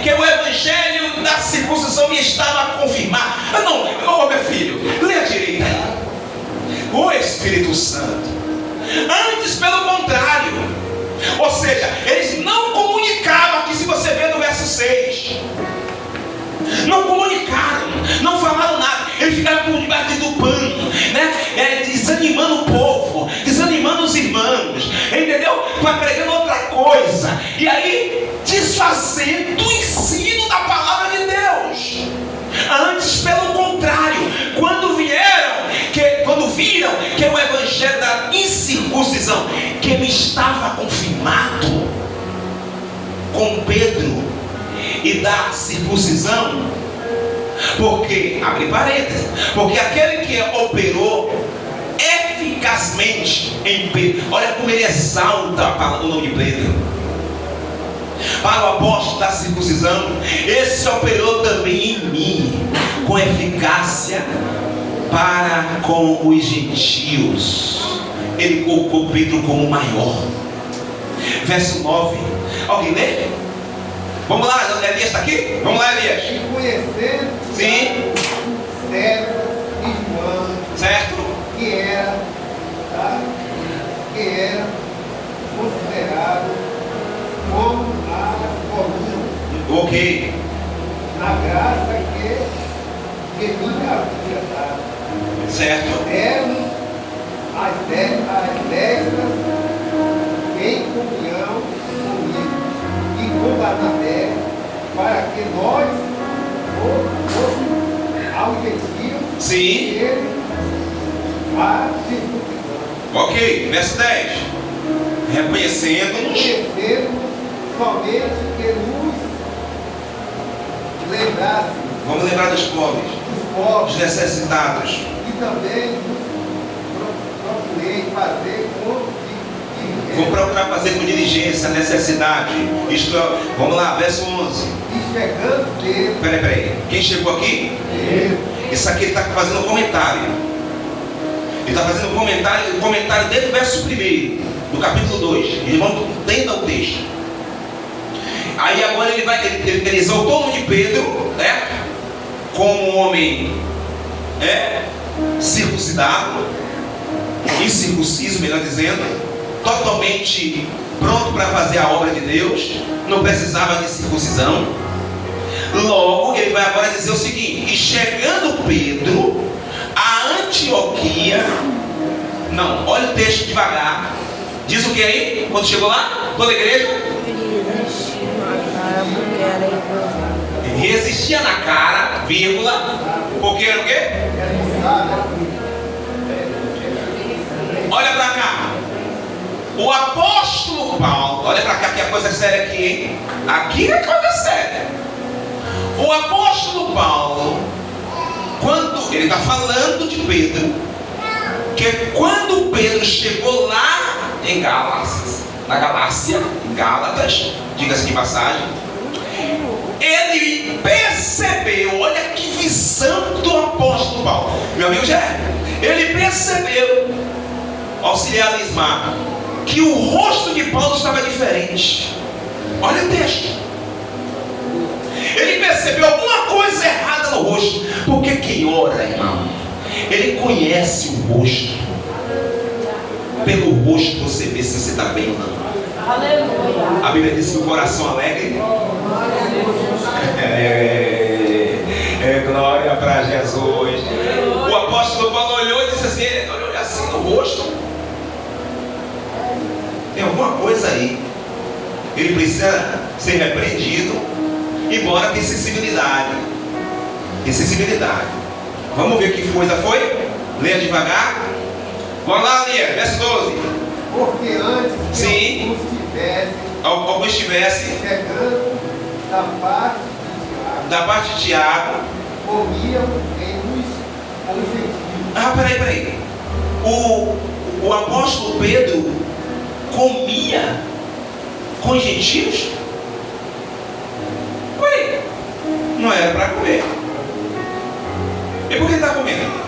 que o evangelho da circuncisão me estava a confirmar. Não, meu filho, lê a direita aí. O Espírito Santo. Antes, pelo contrário. Ou seja, eles não comunicavam, aqui se você vê no verso 6. Não comunicavam não falaram nada, eles ficaram por debaixo do pano, né? Desanimando o povo, desanimando os irmãos, entendeu? Pregando outra coisa, e aí desfazendo o ensino da palavra de Deus. Antes, pelo contrário, quando viram que o evangelho da incircuncisão, que ele estava confirmado com Pedro, e da circuncisão, porque, abre parênteses, porque aquele que operou eficazmente em Pedro, olha como ele exalta o nome de Pedro, para o apóstolo da circuncisão, esse operou também em mim, com eficácia para com os gentios. Ele colocou Pedro como maior. Verso 9, alguém lê? Vamos lá, Elias está aqui? Vamos lá, Elias. E conhecendo, sim, Cefas e João, certo? que era considerado como a coluna, Ok. na graça que me havia dado. Certo. Eram as destras em comunhão comigo e com Barnabé, para que nós fôssemos ao gentio, Sim. ele a circuncisão. Ok. Verso 10. Reconhecendo-nos. Conhecemos somente que nos lembrasse Vamos lembrar dos pobres, dos pobres, dos necessitados. e também nos procurei fazer Vamos procurar fazer com diligência a necessidade. Isto é, vamos lá, verso 11. e chegando dele. Peraí. Quem chegou aqui? Isso aqui ele está fazendo um comentário. Ele está fazendo um comentário desde o verso 1 do capítulo 2. Irmão, entenda o texto. Aí agora ele exaltou o nome de Pedro, né? Como um homem circuncidado, incircunciso, melhor dizendo, totalmente pronto para fazer a obra de Deus, não precisava de circuncisão. Logo, ele vai agora dizer o seguinte: e chegando Pedro a Antioquia, não, olha o texto devagar, diz o que aí, quando chegou lá, toda a igreja, resistia na cara, vírgula, porque era o quê? Olha para cá, o apóstolo Paulo, olha para cá que a coisa é séria aqui, hein? Aqui é coisa séria. O apóstolo Paulo, quando ele está falando de Pedro, que quando Pedro chegou lá em Galácia, em Gálatas, diga-se de passagem, ele percebeu, olha que visão do apóstolo Paulo, meu amigo Jé, ele percebeu, auxiliar Lismar, que o rosto de Paulo estava diferente. Olha o texto. Ele percebeu alguma coisa errada no rosto, porque quem ora, irmão, ele conhece o rosto. Pelo rosto você vê se você está bem ou não. Aleluia. A Bíblia diz que o coração alegre glória para Jesus. O apóstolo Paulo olhou e disse assim, ele olhou assim no rosto, tem alguma coisa aí, ele precisa ser repreendido, embora tenha sensibilidade. Vamos ver que coisa foi? Leia devagar. Vamos lá, Lia, verso 12. Porque antes que Sim. Alguns estivessem chegando da parte de Tiago, comiam com os gentios. Peraí. O apóstolo Pedro comia com gentios? Peraí, não era para comer. E por que ele está comendo?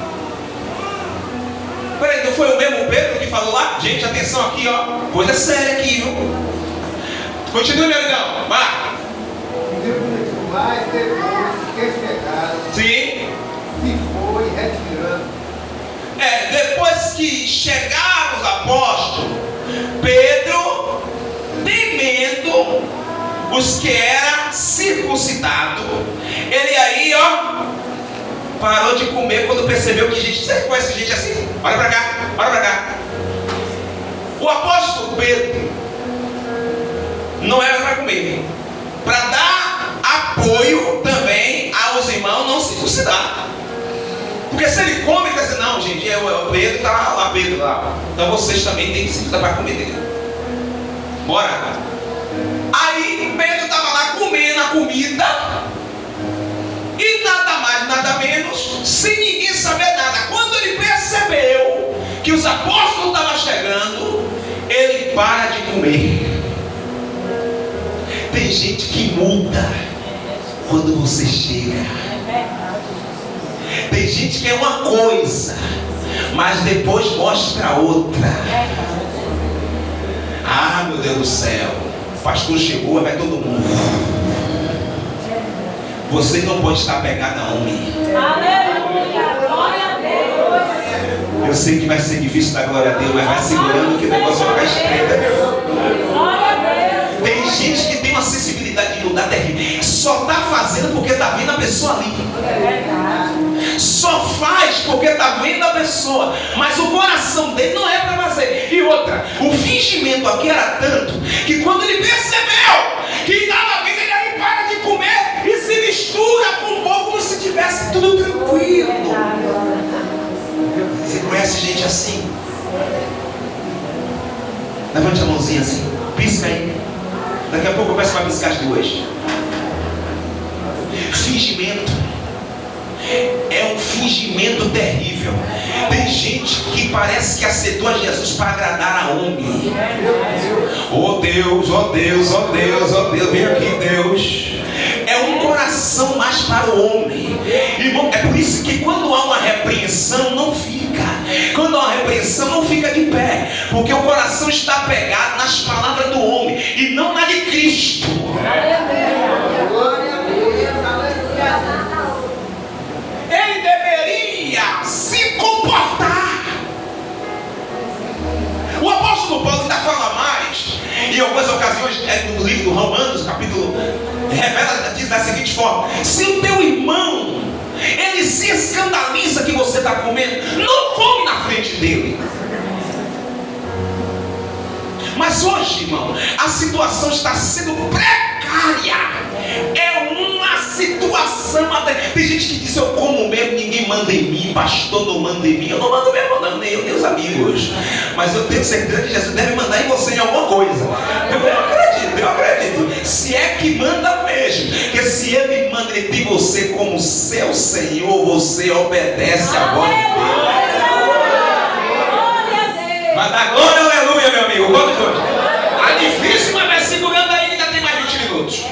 Peraí, não foi o mesmo Pedro que falou lá? Gente, atenção aqui, ó. Coisa séria aqui, viu? Continua, meu amigão. Vá. Mas depois que chegaram, Sim. se foi retirando. Depois que chegaram os apóstolos, Pedro, temendo os que eram circuncidados, ele aí, ó, parou de comer quando percebeu que gente... Você conhece gente assim? Olha pra cá, olha pra cá. O apóstolo Pedro não era para comer, para dar apoio também aos irmãos não circuncidar. Porque se ele come, ele vai dizer, não, gente, o Pedro está lá, Pedro lá. Então vocês também têm que circuncidar para comer dele. Bora. Aí Pedro estava lá comendo a comida, e nada mais, nada menos, sem ninguém saber nada. Quando ele percebeu que os apóstolos estavam chegando, ele para de comer. Tem gente que muda quando você chega. Tem gente que é uma coisa, mas depois mostra outra. Ah, meu Deus do céu, o pastor chegou, vai todo mundo. Você não pode estar pegado a homem. Aleluia, glória a Deus. Eu sei que vai ser difícil dar glória a Deus, mas vai segurando que o negócio vai ficar estreito. Glória a Deus. Tem gente que tem uma sensibilidade de mudar terrível. Só está fazendo porque está vendo a pessoa ali. Só faz porque está vendo a pessoa, mas o coração dele não é para fazer. E outra, o fingimento aqui era tanto que quando ele percebeu que estava vindo, ele aí para de comer e se mistura com o povo como se tivesse tudo tranquilo. Você conhece gente assim? Levante a mãozinha assim, pisca aí. Daqui a pouco eu começo a piscar as duas. Fingimento. É um fingimento terrível. Tem gente que parece que aceitou a Jesus para agradar a homem. Oh Deus, oh Deus, oh Deus, oh Deus, vem aqui Deus. É um coração mais para o homem. Irmão, é por isso que quando há uma repreensão não fica. Quando há uma repreensão não fica de pé. Porque o coração está pegado nas palavras do homem e não na de Cristo. Ele deveria se comportar. O apóstolo Paulo ainda fala mais. Em algumas ocasiões, no livro do Romanos, capítulo, revela, diz da seguinte forma: se o teu irmão, ele se escandaliza que você está comendo, não come na frente dele. Mas hoje, irmão, a situação está sendo precária. É uma situação até... Tem gente que diz, eu como mesmo, ninguém manda em mim, pastor não manda em mim. Eu não mando mesmo não, nem eu, nem os amigos. Mas eu tenho certeza que Jesus deve mandar em você em alguma coisa. Eu acredito. Se é que manda mesmo. Porque se ele manda em você como seu Senhor, você obedece a voz de Deus. Mas dá glória, aleluia, meu amigo. Vamos hoje. Tá difícil, mas vai segurando aí que ainda tem mais 20 minutos.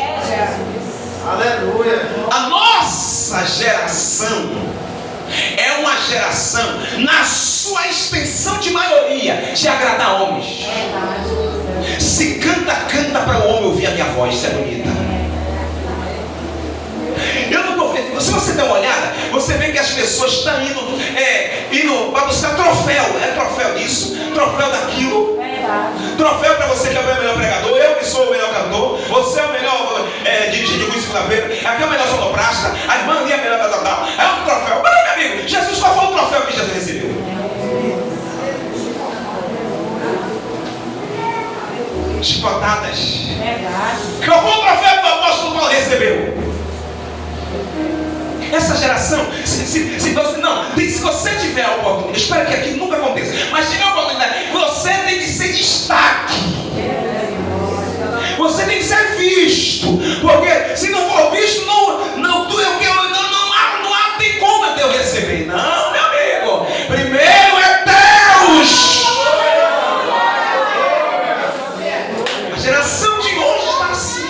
Aleluia. A nossa geração é uma geração, na sua extensão de maioria, de agradar homens. Se canta, canta para o homem ouvir a minha voz. Isso é bonita. Eu não estou vendo. Se você der uma olhada, você vê que as pessoas estão indo para buscar troféu. É troféu disso, troféu daquilo. Troféu para você que é o melhor pregador, eu que sou o melhor cantor, você é o melhor dirigente de música segunda-feira, aqui é o melhor sonoplasta, a irmã ali é a melhor tal. É um troféu. Mas meu amigo, Jesus, qual foi o troféu que Jesus recebeu? Chicotadas. Qual foi o troféu que o apóstolo Paulo recebeu? Essa geração, se você tiver a oportunidade, espero que aqui nunca aconteça, mas tiver a oportunidade, você tem que ser destaque. Você tem que ser visto. Porque se não for visto, não tem como eu receber. Não, meu amigo. Primeiro é Deus. A geração de hoje está assim.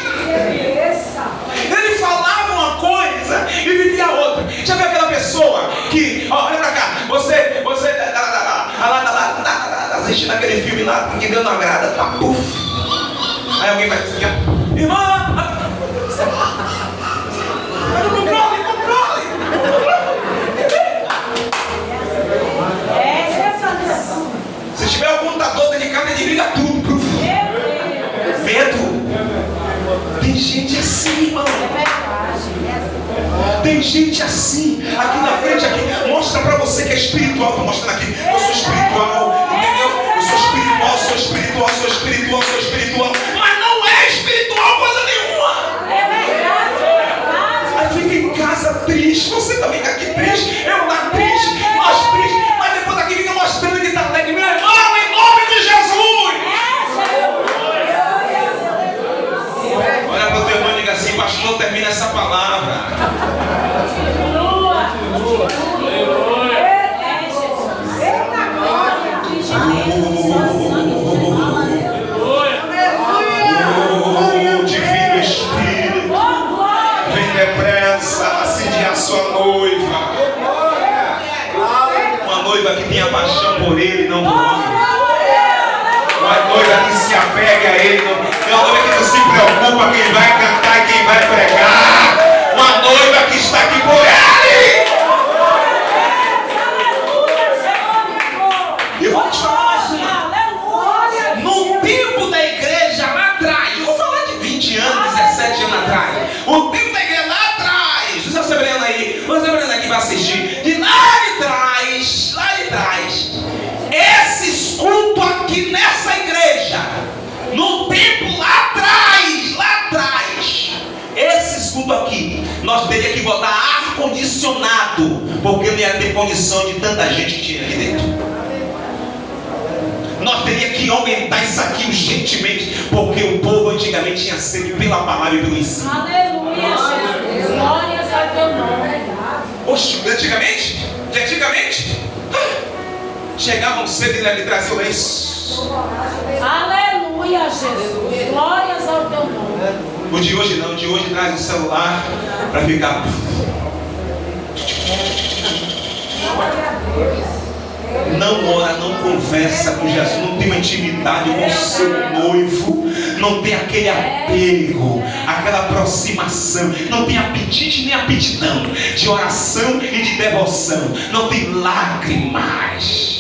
Ele falava uma coisa e vivia outra. Já viu aquela pessoa que, olha pra cá, você tá assistindo aquele filme lá que Deus não agrada, tá, puf. Aí alguém vai dizer, irmã, controle. Se tiver um computador dedicado, ele liga tudo. Medo. Tem gente assim, irmão. Tem gente assim, aqui na frente, aqui. Mostra pra você que é espiritual. Estou mostrando aqui. Eu sou espiritual, entendeu? Eu sou espiritual, sou espiritual, sou espiritual, sou espiritual. Mas não é espiritual coisa nenhuma. É verdade. Aí fica em casa triste. Você também está aqui triste. Eu lá triste. Nós tristes. Mas depois daqui fica mostrando que está alegre. Meu irmão, em nome de Jesus. Olha para o teu irmão e diga assim: pastor, termina essa palavra. Divino Espírito, vem depressa acender a sua noiva. Uma noiva que tenha paixão por ele, não por homem. Uma noiva que se apegue a ele, uma noiva que não se preocupa quem vai cantar e quem vai pregar. Uma noiva que está aqui por ele. Eu vou te falar mais uma. No tempo da igreja lá atrás, eu vou falar de 20 anos, 17 anos atrás. O tempo da igreja lá atrás. Os assembleanos aí, os assembleanos aqui vai assistir. De lá de trás. Esses cultos aqui nessa igreja, no tempo lá atrás, esses cultos aqui, nós teríamos que botar ar-condicionado, porque não ia ter condição de tanta gente que tinha aqui dentro. Nós teríamos que aumentar isso aqui urgentemente, porque o povo antigamente tinha sede pela palavra e pelo ensino. Aleluia, Jesus. Glórias a teu nome. Oxe, antigamente, chegavam cedo e traziam lenço. Aleluia, Jesus. Glórias ao teu nome. O de hoje não, o de hoje traz um celular para ficar. Não ora, não conversa com Jesus, não tem uma intimidade com o seu noivo, não tem aquele apego, aquela aproximação, não tem apetite nem aptidão de oração e de devoção, não tem lágrimas.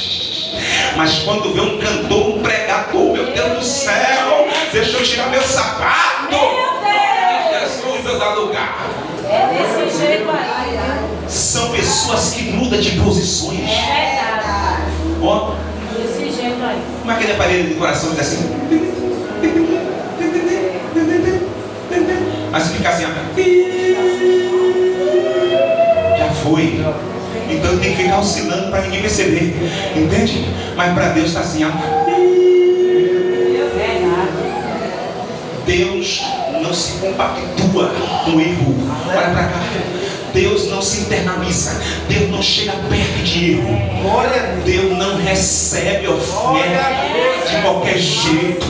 Mas quando vê um cantor, um pregador, meu Deus do céu, deixa eu tirar meu sapato. Meu Deus! Jesus, meu dá lugar. É desse jeito aí. São pessoas que mudam de posições. É verdade. Ó, Desse jeito aí. como é aquele aparelho de coração que diz assim? Mas fica assim, ó. Já foi. Então tem que ficar oscilando para ninguém perceber. Entende? Mas para Deus está assim, ó. Deus não se compactua com o erro. Olha para cá. Deus não se internaliza. Deus não chega perto de erro. Deus não recebe oferta de qualquer jeito.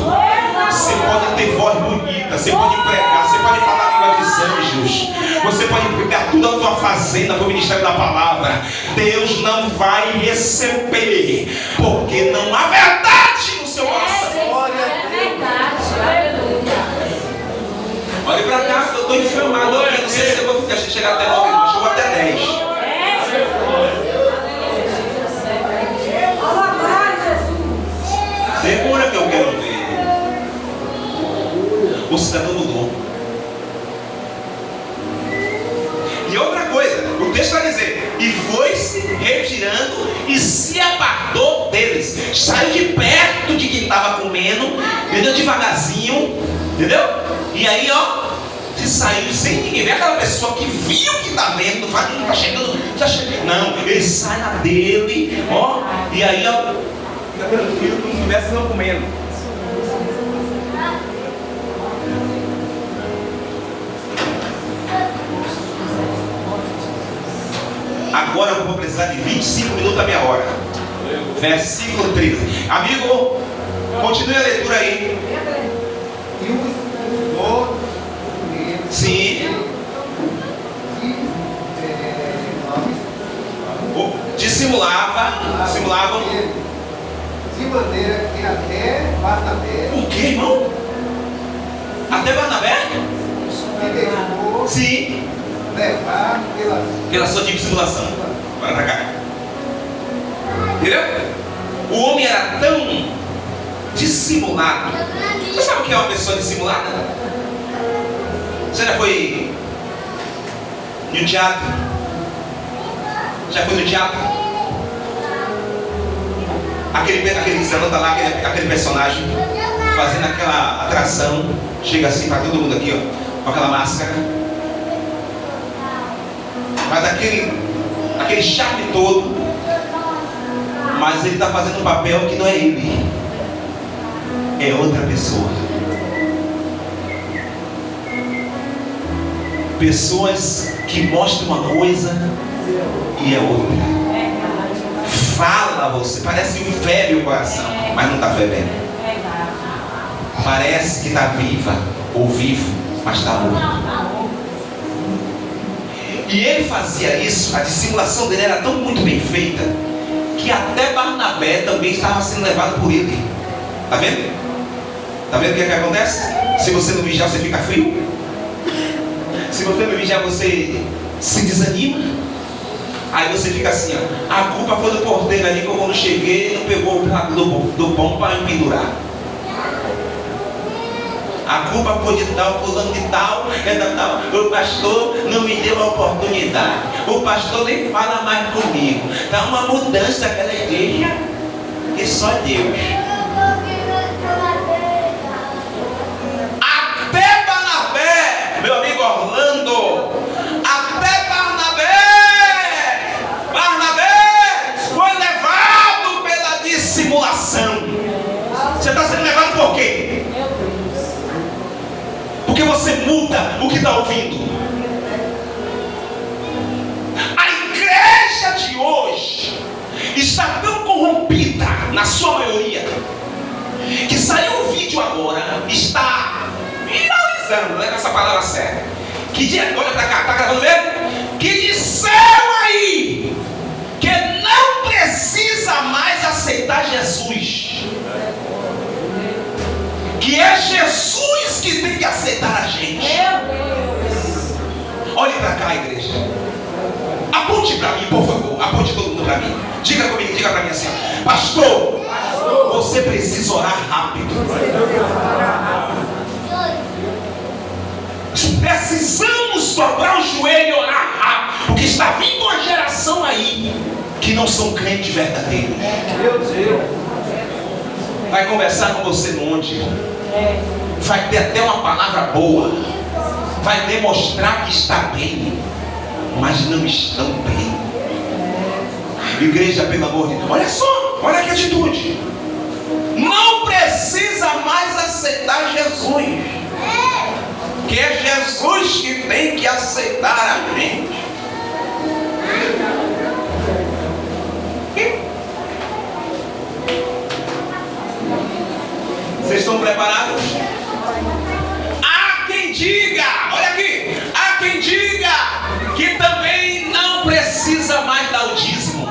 Você pode ter voz bonita, você pode pregar, você pode falar a língua dos anjos, você pode pegar tudo a tua fazenda para o ministério da palavra. Deus não vai receber, porque não há verdade no seu coração. É verdade. Aleluia. Olha para cá, eu estou inflamado aqui. Não sei se eu vou ficar chegar até 9, não. Chegou até 10. Segura que eu quero ver. O cidadão mudou. E outra coisa, o texto vai dizer: e foi-se retirando e se apartou deles. Saiu de perto de quem estava comendo, entendeu? Devagarzinho, entendeu? E aí, ó, se saiu sem ninguém ver. Aquela pessoa que viu que está vendo, fala que está chegando, está chegando. Não, ele sai na dele, ó, e aí, ó, fica tranquilo como se estivesse não comendo. Agora eu vou precisar de 25 minutos da minha hora. Versículo 13. Amigo, continue a leitura aí. Sim. Dissimulavam. De maneira que até Barnabé. O que, irmão? Até Barnabé? Se deixou Sim. levar Pela sua dissimulação. Bora pra cá. Entendeu? O homem era tão dissimulado. Você sabe o que é uma pessoa dissimulada? Você já foi no teatro? Já foi no teatro? Aquele você tá lá, aquele personagem fazendo aquela atração, chega assim para todo mundo aqui, ó, com aquela máscara, faz aquele charme todo, mas ele está fazendo um papel que não é ele, é outra pessoa. Pessoas que mostram uma coisa e é outra. Fala você, parece que ferve o coração, mas não está fervendo. Parece que está viva ou vivo, mas está morto. E ele fazia isso, a dissimulação dele era tão muito bem feita, que até Barnabé também estava sendo levado por ele. Está vendo? Está vendo o que é que acontece? Se você não vigiar, você fica frio. Se você não vigiar, você se desanima. Aí você fica assim, ó, a culpa foi do porteiro ali, que eu quando cheguei não pegou o prato do pão para me pendurar. A culpa foi de tal, fulano de tal, o pastor não me deu a oportunidade. O pastor nem fala mais comigo. Está uma mudança naquela igreja que só Deus. Até Barnabé, meu amigo Orlando, até Barnabé foi levado pela dissimulação. Você está sendo levado por quê? Porque você muda o que está ouvindo. A igreja de hoje está tão corrompida, na sua maioria, que saiu um vídeo agora, está viralizando, né, com essa palavra certa, que olha para cá, está gravando mesmo? Que disseram aí que não precisa mais aceitar Jesus, que é Jesus que tem que aceitar a gente. Meu Deus. Olhe para cá, igreja. Aponte para mim, por favor. Aponte todo mundo para mim. Diga comigo, diga para mim assim, pastor, você precisa orar rápido. Precisamos dobrar o joelho e orar rápido, porque está vindo uma geração aí que não são crentes verdadeiros. Meu Deus. Vai conversar com você no monte, vai ter até uma palavra boa, vai demonstrar que está bem, mas não estão bem. Igreja, pelo amor de Deus, olha só, olha que atitude. Não precisa mais aceitar Jesus, que é Jesus que tem que aceitar a gente. Vocês estão preparados? Há quem diga, olha aqui, há quem diga que também não precisa mais dar o dízimo.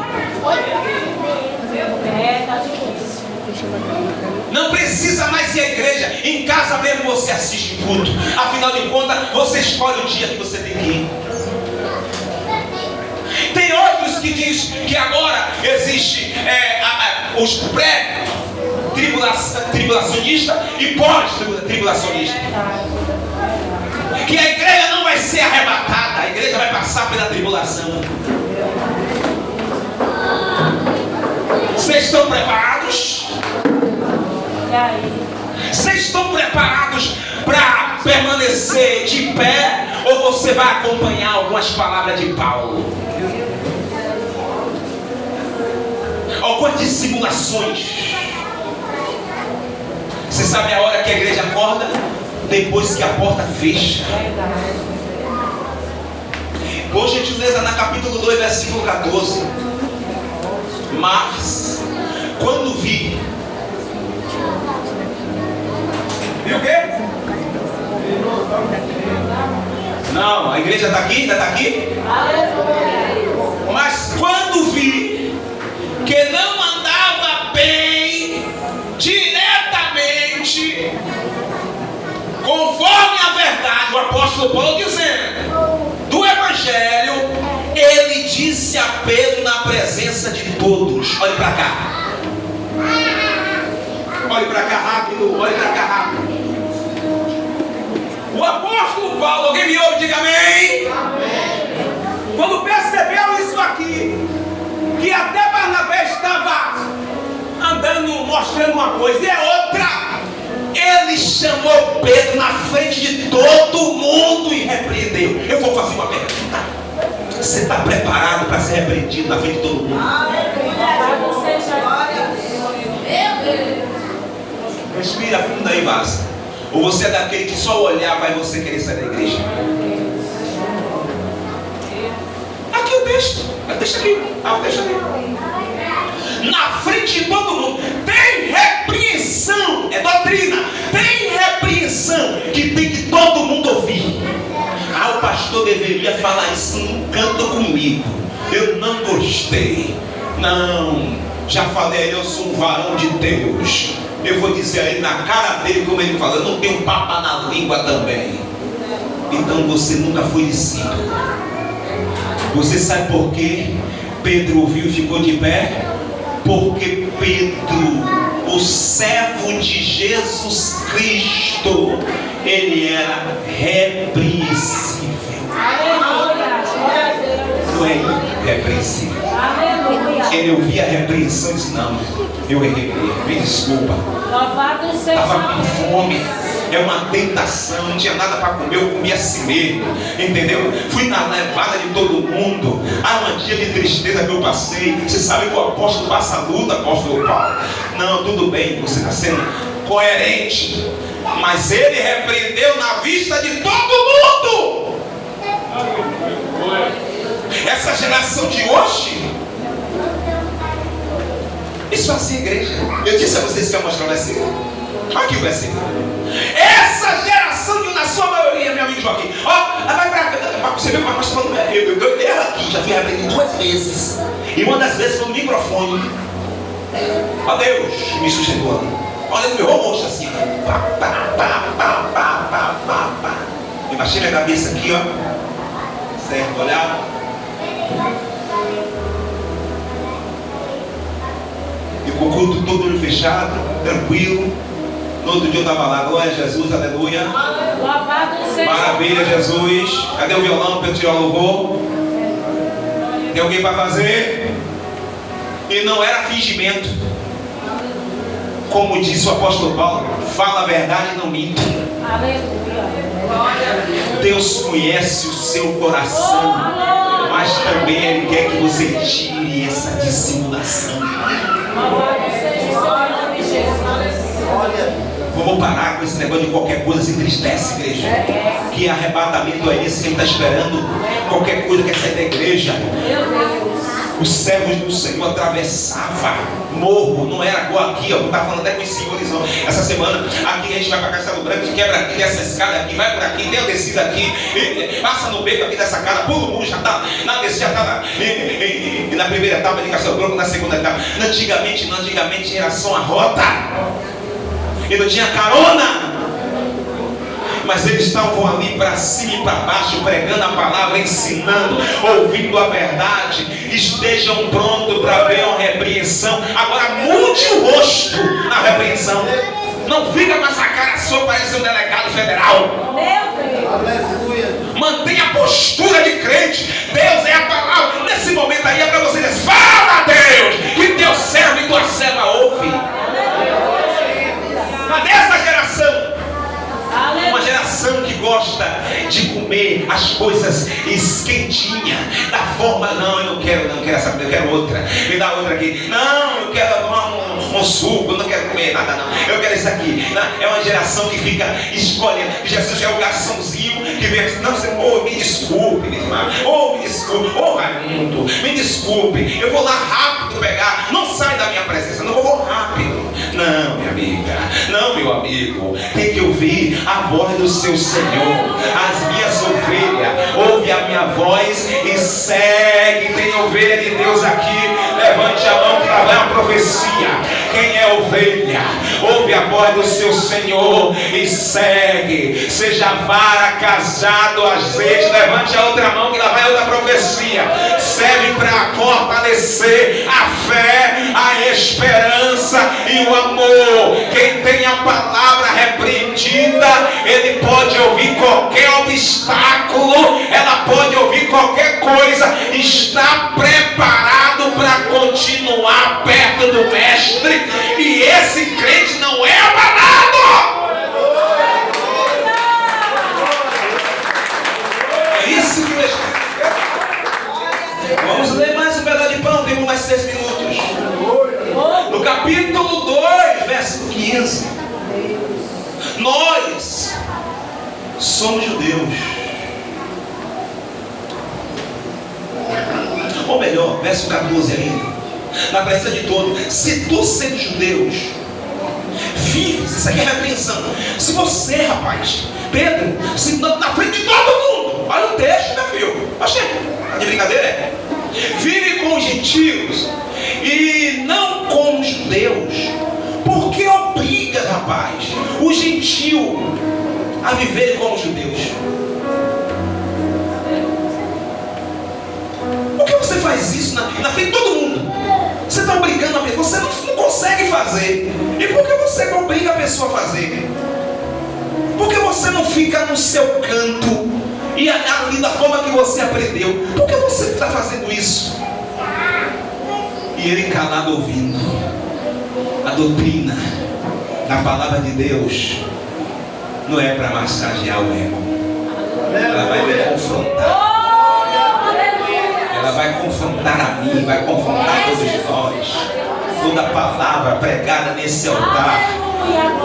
Não precisa mais ir à igreja. Em casa mesmo você assiste culto. Afinal de contas, você escolhe o dia que você tem que ir. Tem outros que diz que agora existe os pré-tribulacionistas e pós-tribulacionistas. Que a igreja não vai ser arrebatada, a igreja vai passar pela tribulação. Vocês estão preparados? Vocês estão preparados para permanecer de pé? Ou você vai acompanhar algumas palavras de Paulo? Algumas dissimulações. Você sabe a hora que a igreja acorda? Depois que a porta fecha. Por gentileza, na capítulo 2, versículo 14. Mas, quando vi... Viu o quê? Não, a igreja está aqui? Ainda está aqui? Mas quando vi que não andava bem diretamente conforme a verdade, o apóstolo Paulo dizendo do evangelho, ele disse a Pedro na presença de todos: olhe para cá, olhe para cá rápido, olhe para cá rápido. O apóstolo Paulo, alguém me ouve, diga amém. uma coisa e é outra. Ele chamou Pedro na frente de todo mundo e repreendeu. Eu vou fazer uma pergunta: você está preparado para ser repreendido na frente de todo mundo? Respira fundo aí, vaza. Ou você é daquele que só olhar vai você querer sair da igreja? Aqui o texto. Deixa aqui. Deixa aqui. Na frente de todo mundo. Tem repreensão. É doutrina. Tem repreensão que tem que todo mundo ouvir. O pastor deveria falar isso num canto comigo. Eu não gostei. Não. Já falei, eu sou um varão de Deus. Eu vou dizer a ele na cara dele, como ele fala, eu não tenho papa na língua também. Então você nunca foi discípulo. Você sabe por quê? Pedro ouviu e ficou de pé? Porque Pedro, o servo de Jesus Cristo, ele era repreensível. Não é irrepreensível. Ele ouvia a repreensão e disse: não, eu errei, me desculpa. Estava com fome, é uma tentação, não tinha nada para comer, eu comia assim mesmo, entendeu? Fui na levada de todo mundo. Um dia de tristeza que eu passei. Você sabe que o apóstolo passa luta, apóstolo Paulo. Não, tudo bem, você está sendo coerente, mas ele repreendeu na vista de todo mundo. Essa geração de hoje, isso é assim, igreja. Eu disse a vocês que eu ia mostrar o versículo. Olha aqui o versículo. Essa geração de, na sua maioria, meu amigo Joaquim, vai pra você ver como falando. Eu erro aqui, já fui repreendido 2 vezes. E uma das vezes foi no microfone. Ó Deus, me sustentou. Olha no meu rosto assim. Eu baixei minha cabeça aqui, ó. Certo, olhava. E com o culto todo olho fechado, tranquilo. No outro dia eu estava lá, glória a Jesus, aleluia. Maravilha, Jesus. Cadê o violão para eu tirar o louvor? Tem alguém para fazer? E não era fingimento. Como disse o apóstolo Paulo, fala a verdade e não minta. Deus conhece o seu coração, mas também Ele quer que você tire essa dissimulação. Vamos parar com esse negócio de qualquer coisa se entristece, igreja. Que arrebatamento é esse que ele está esperando? Qualquer coisa quer sair da igreja. Os servos do Senhor atravessavam morro, não era igual aqui, eu estava falando até com os senhores essa semana. Aqui a gente vai para Castelo Branco, quebra aqui dessa escada aqui, vai por aqui, tem a descida aqui, passa no beco aqui dessa casa, pula o muro, já está na descida, já está na primeira etapa de Castelo Branco, na segunda etapa. Antigamente era só a rota e não tinha carona. Mas eles estavam ali para cima e para baixo, pregando a palavra, ensinando, ouvindo a verdade. Estejam prontos para ver uma repreensão. Agora mude o rosto na repreensão. Não fica com essa cara sua, parece um delegado federal. Mantenha a postura de crente. Deus é a palavra. Nesse momento aí é para você dizer: fala a Deus, que teu servo e tua serva ouve. Cadê essa geração? Uma geração que gosta de comer as coisas esquentinhas, da forma, não, eu não quero essa, eu quero outra, me dá outra aqui, não, eu quero tomar um suco, eu não quero comer nada não, eu quero isso aqui. Não, é uma geração que fica escolhendo. Jesus é o garçomzinho que vem assim: não, você, me desculpe, Raimundo, me desculpe, eu vou lá rápido pegar, não sai da minha presença, não, vou rápido. Não, minha amiga, não, meu amigo, tem que ouvir a voz do seu Senhor. As minhas ovelhas, ouve a minha voz e segue. Tem ovelha de Deus aqui, levante a mão para dar uma profecia. Quem é ovelha, ouve a voz do seu Senhor e segue. Seja vara, cajado, azeite, levante a outra mão que lá vai outra profecia. Serve para fortalecer a fé, a esperança e o amor. Quem tem a palavra repreendida, ele pode ouvir qualquer obstáculo, ela pode ouvir qualquer coisa, está preparado para continuar perto do mestre. E esse crente Vamos ler mais um pedaço de pão, temos mais 6 minutos. No capítulo 2, verso 15. Nós somos judeus. Ou melhor, verso 14 ainda. Na presença de todos. Se tu sendo judeus vives, isso aqui é repreensão. Se você, rapaz, Pedro, se na frente de todo mundo, olha o texto, meu filho. Oxê, tá de brincadeira, é? Vive com os gentios e não com os judeus. Por que obriga, rapaz, o gentio a viver como os judeus? Por que você faz isso na frente de todo mundo? Você está obrigando a pessoa, você não consegue fazer. E por que você obriga a pessoa a fazer? Por que você não fica no seu canto e ali da forma que você aprendeu? Por que você está fazendo isso? E ele calado ouvindo a doutrina da palavra de Deus, não é para massagear o ego. Ela vai me confrontar. Ela vai confrontar a mim, vai confrontar todos nós. Toda palavra pregada nesse altar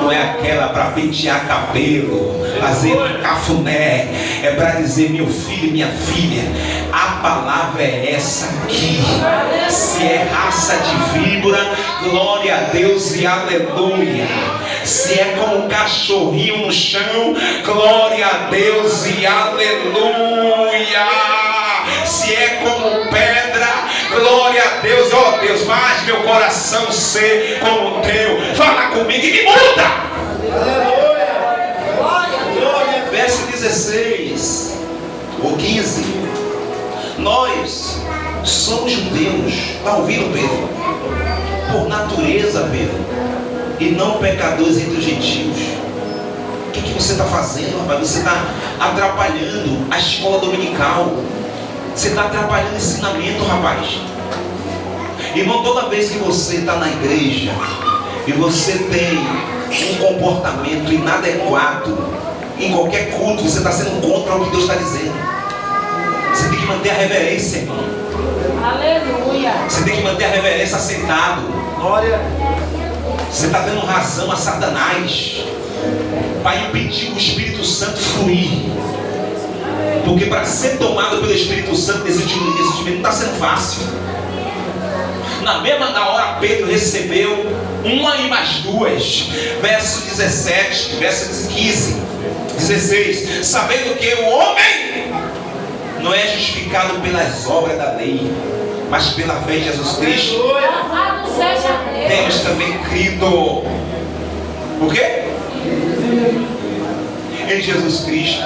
não é aquela para pentear cabelo, fazer cafuné. É para dizer, meu filho, minha filha, a palavra é essa aqui. Se é raça de víbora, glória a Deus e aleluia. Se é como um cachorrinho no chão, glória a Deus e aleluia. Se é como pedra, glória a Deus. Ó Deus, faz meu coração ser como o teu. Fala comigo e me muda. Verso 16 ou 15. Nós somos judeus. Está ouvindo, Pedro? Por natureza, Pedro, e não pecadores entre os gentios. O que você está fazendo, rapaz? Você está atrapalhando a escola dominical. Você está atrapalhando o ensinamento, rapaz. Irmão, toda vez que você está na igreja e você tem um comportamento inadequado em qualquer culto, você está sendo contra o que Deus está dizendo. Você tem que manter a reverência, irmão. Aleluia. Você tem que manter a reverência sentado. Glória. Você está dando razão a Satanás para impedir o Espírito Santo fluir. Porque para ser tomado pelo Espírito Santo nesse momento não está sendo fácil. Na hora Pedro recebeu uma e mais duas. Verso 17, verso 15, 16. Sabendo que o homem não é justificado pelas obras da lei, mas pela fé em Jesus Cristo. Louvado seja Deus. Temos também crido. O quê? Em Jesus Cristo,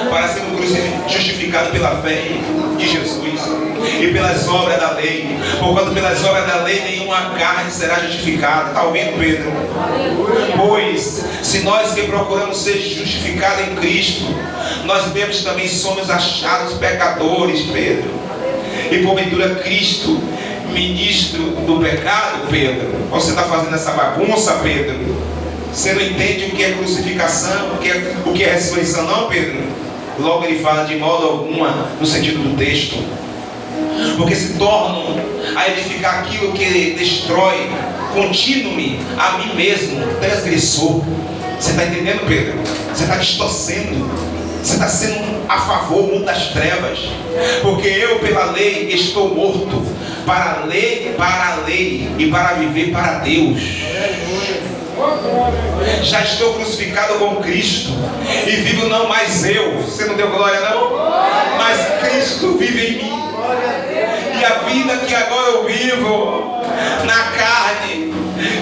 para sermos justificados pela fé de Jesus e pelas obras da lei. Porquanto pelas obras da lei nenhuma carne será justificada. Está ouvindo, Pedro? Pois se nós que procuramos ser justificados em Cristo, nós mesmos também somos achados pecadores, Pedro. E porventura Cristo, ministro do pecado, Pedro? Você está fazendo essa bagunça, Pedro? Você não entende o que é crucificação, o que é ressurreição, não, Pedro? Logo ele fala de modo alguma no sentido do texto. Porque se tornam a edificar aquilo que destrói. Continue a mim mesmo, transgressor. Você está entendendo, Pedro? Você está distorcendo. Você está sendo a favor do mundo das trevas. Porque eu pela lei estou morto. Para a lei e para viver para Deus. Já estou crucificado com Cristo e vivo não mais eu. Você não deu glória não? Mas Cristo vive em mim. E a vida que agora eu vivo na carne,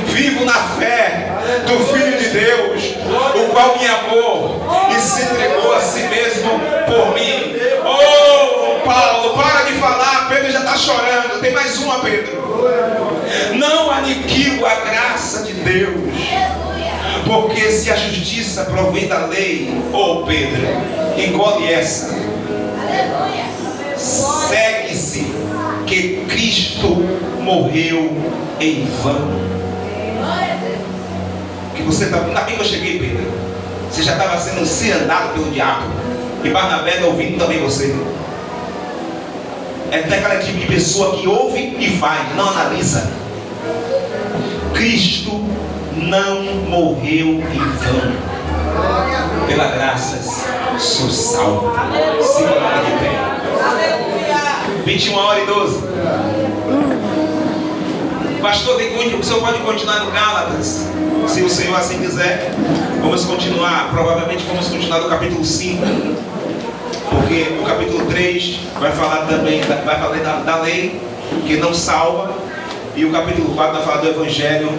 vivo na fé do Filho de Deus, o qual me amou e se entregou a si mesmo por mim. Oh, Paulo, para de falar. Pedro já está chorando. Tem mais uma, Pedro. Não aniquilo a graça de Deus, porque se a justiça provém da lei, oh Pedro, engole essa. Segue-se que Cristo morreu em vão. Que você está, ainda bem que eu cheguei, Pedro. Você já estava sendo ciandado pelo diabo. E Barnabé está ouvindo também você. é daquela tipo de pessoa que ouve e faz, não analisa. Cristo não morreu em vão. Pela graças sou salvo. Se coloca de pé. 21h12. Pastor, o senhor pode continuar no Gálatas? Se o Senhor assim quiser. Vamos continuar. Provavelmente vamos continuar no capítulo 5. Porque o capítulo 3 vai falar também, vai falar da lei que não salva. E o capítulo 4 vai falar do Evangelho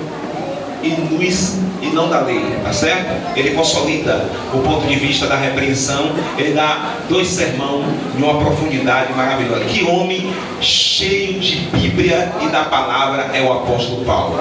e não da lei, tá certo? Ele consolida o ponto de vista da repreensão. Ele dá 2 sermões de uma profundidade maravilhosa. Que homem cheio de Bíblia e da palavra é o apóstolo Paulo.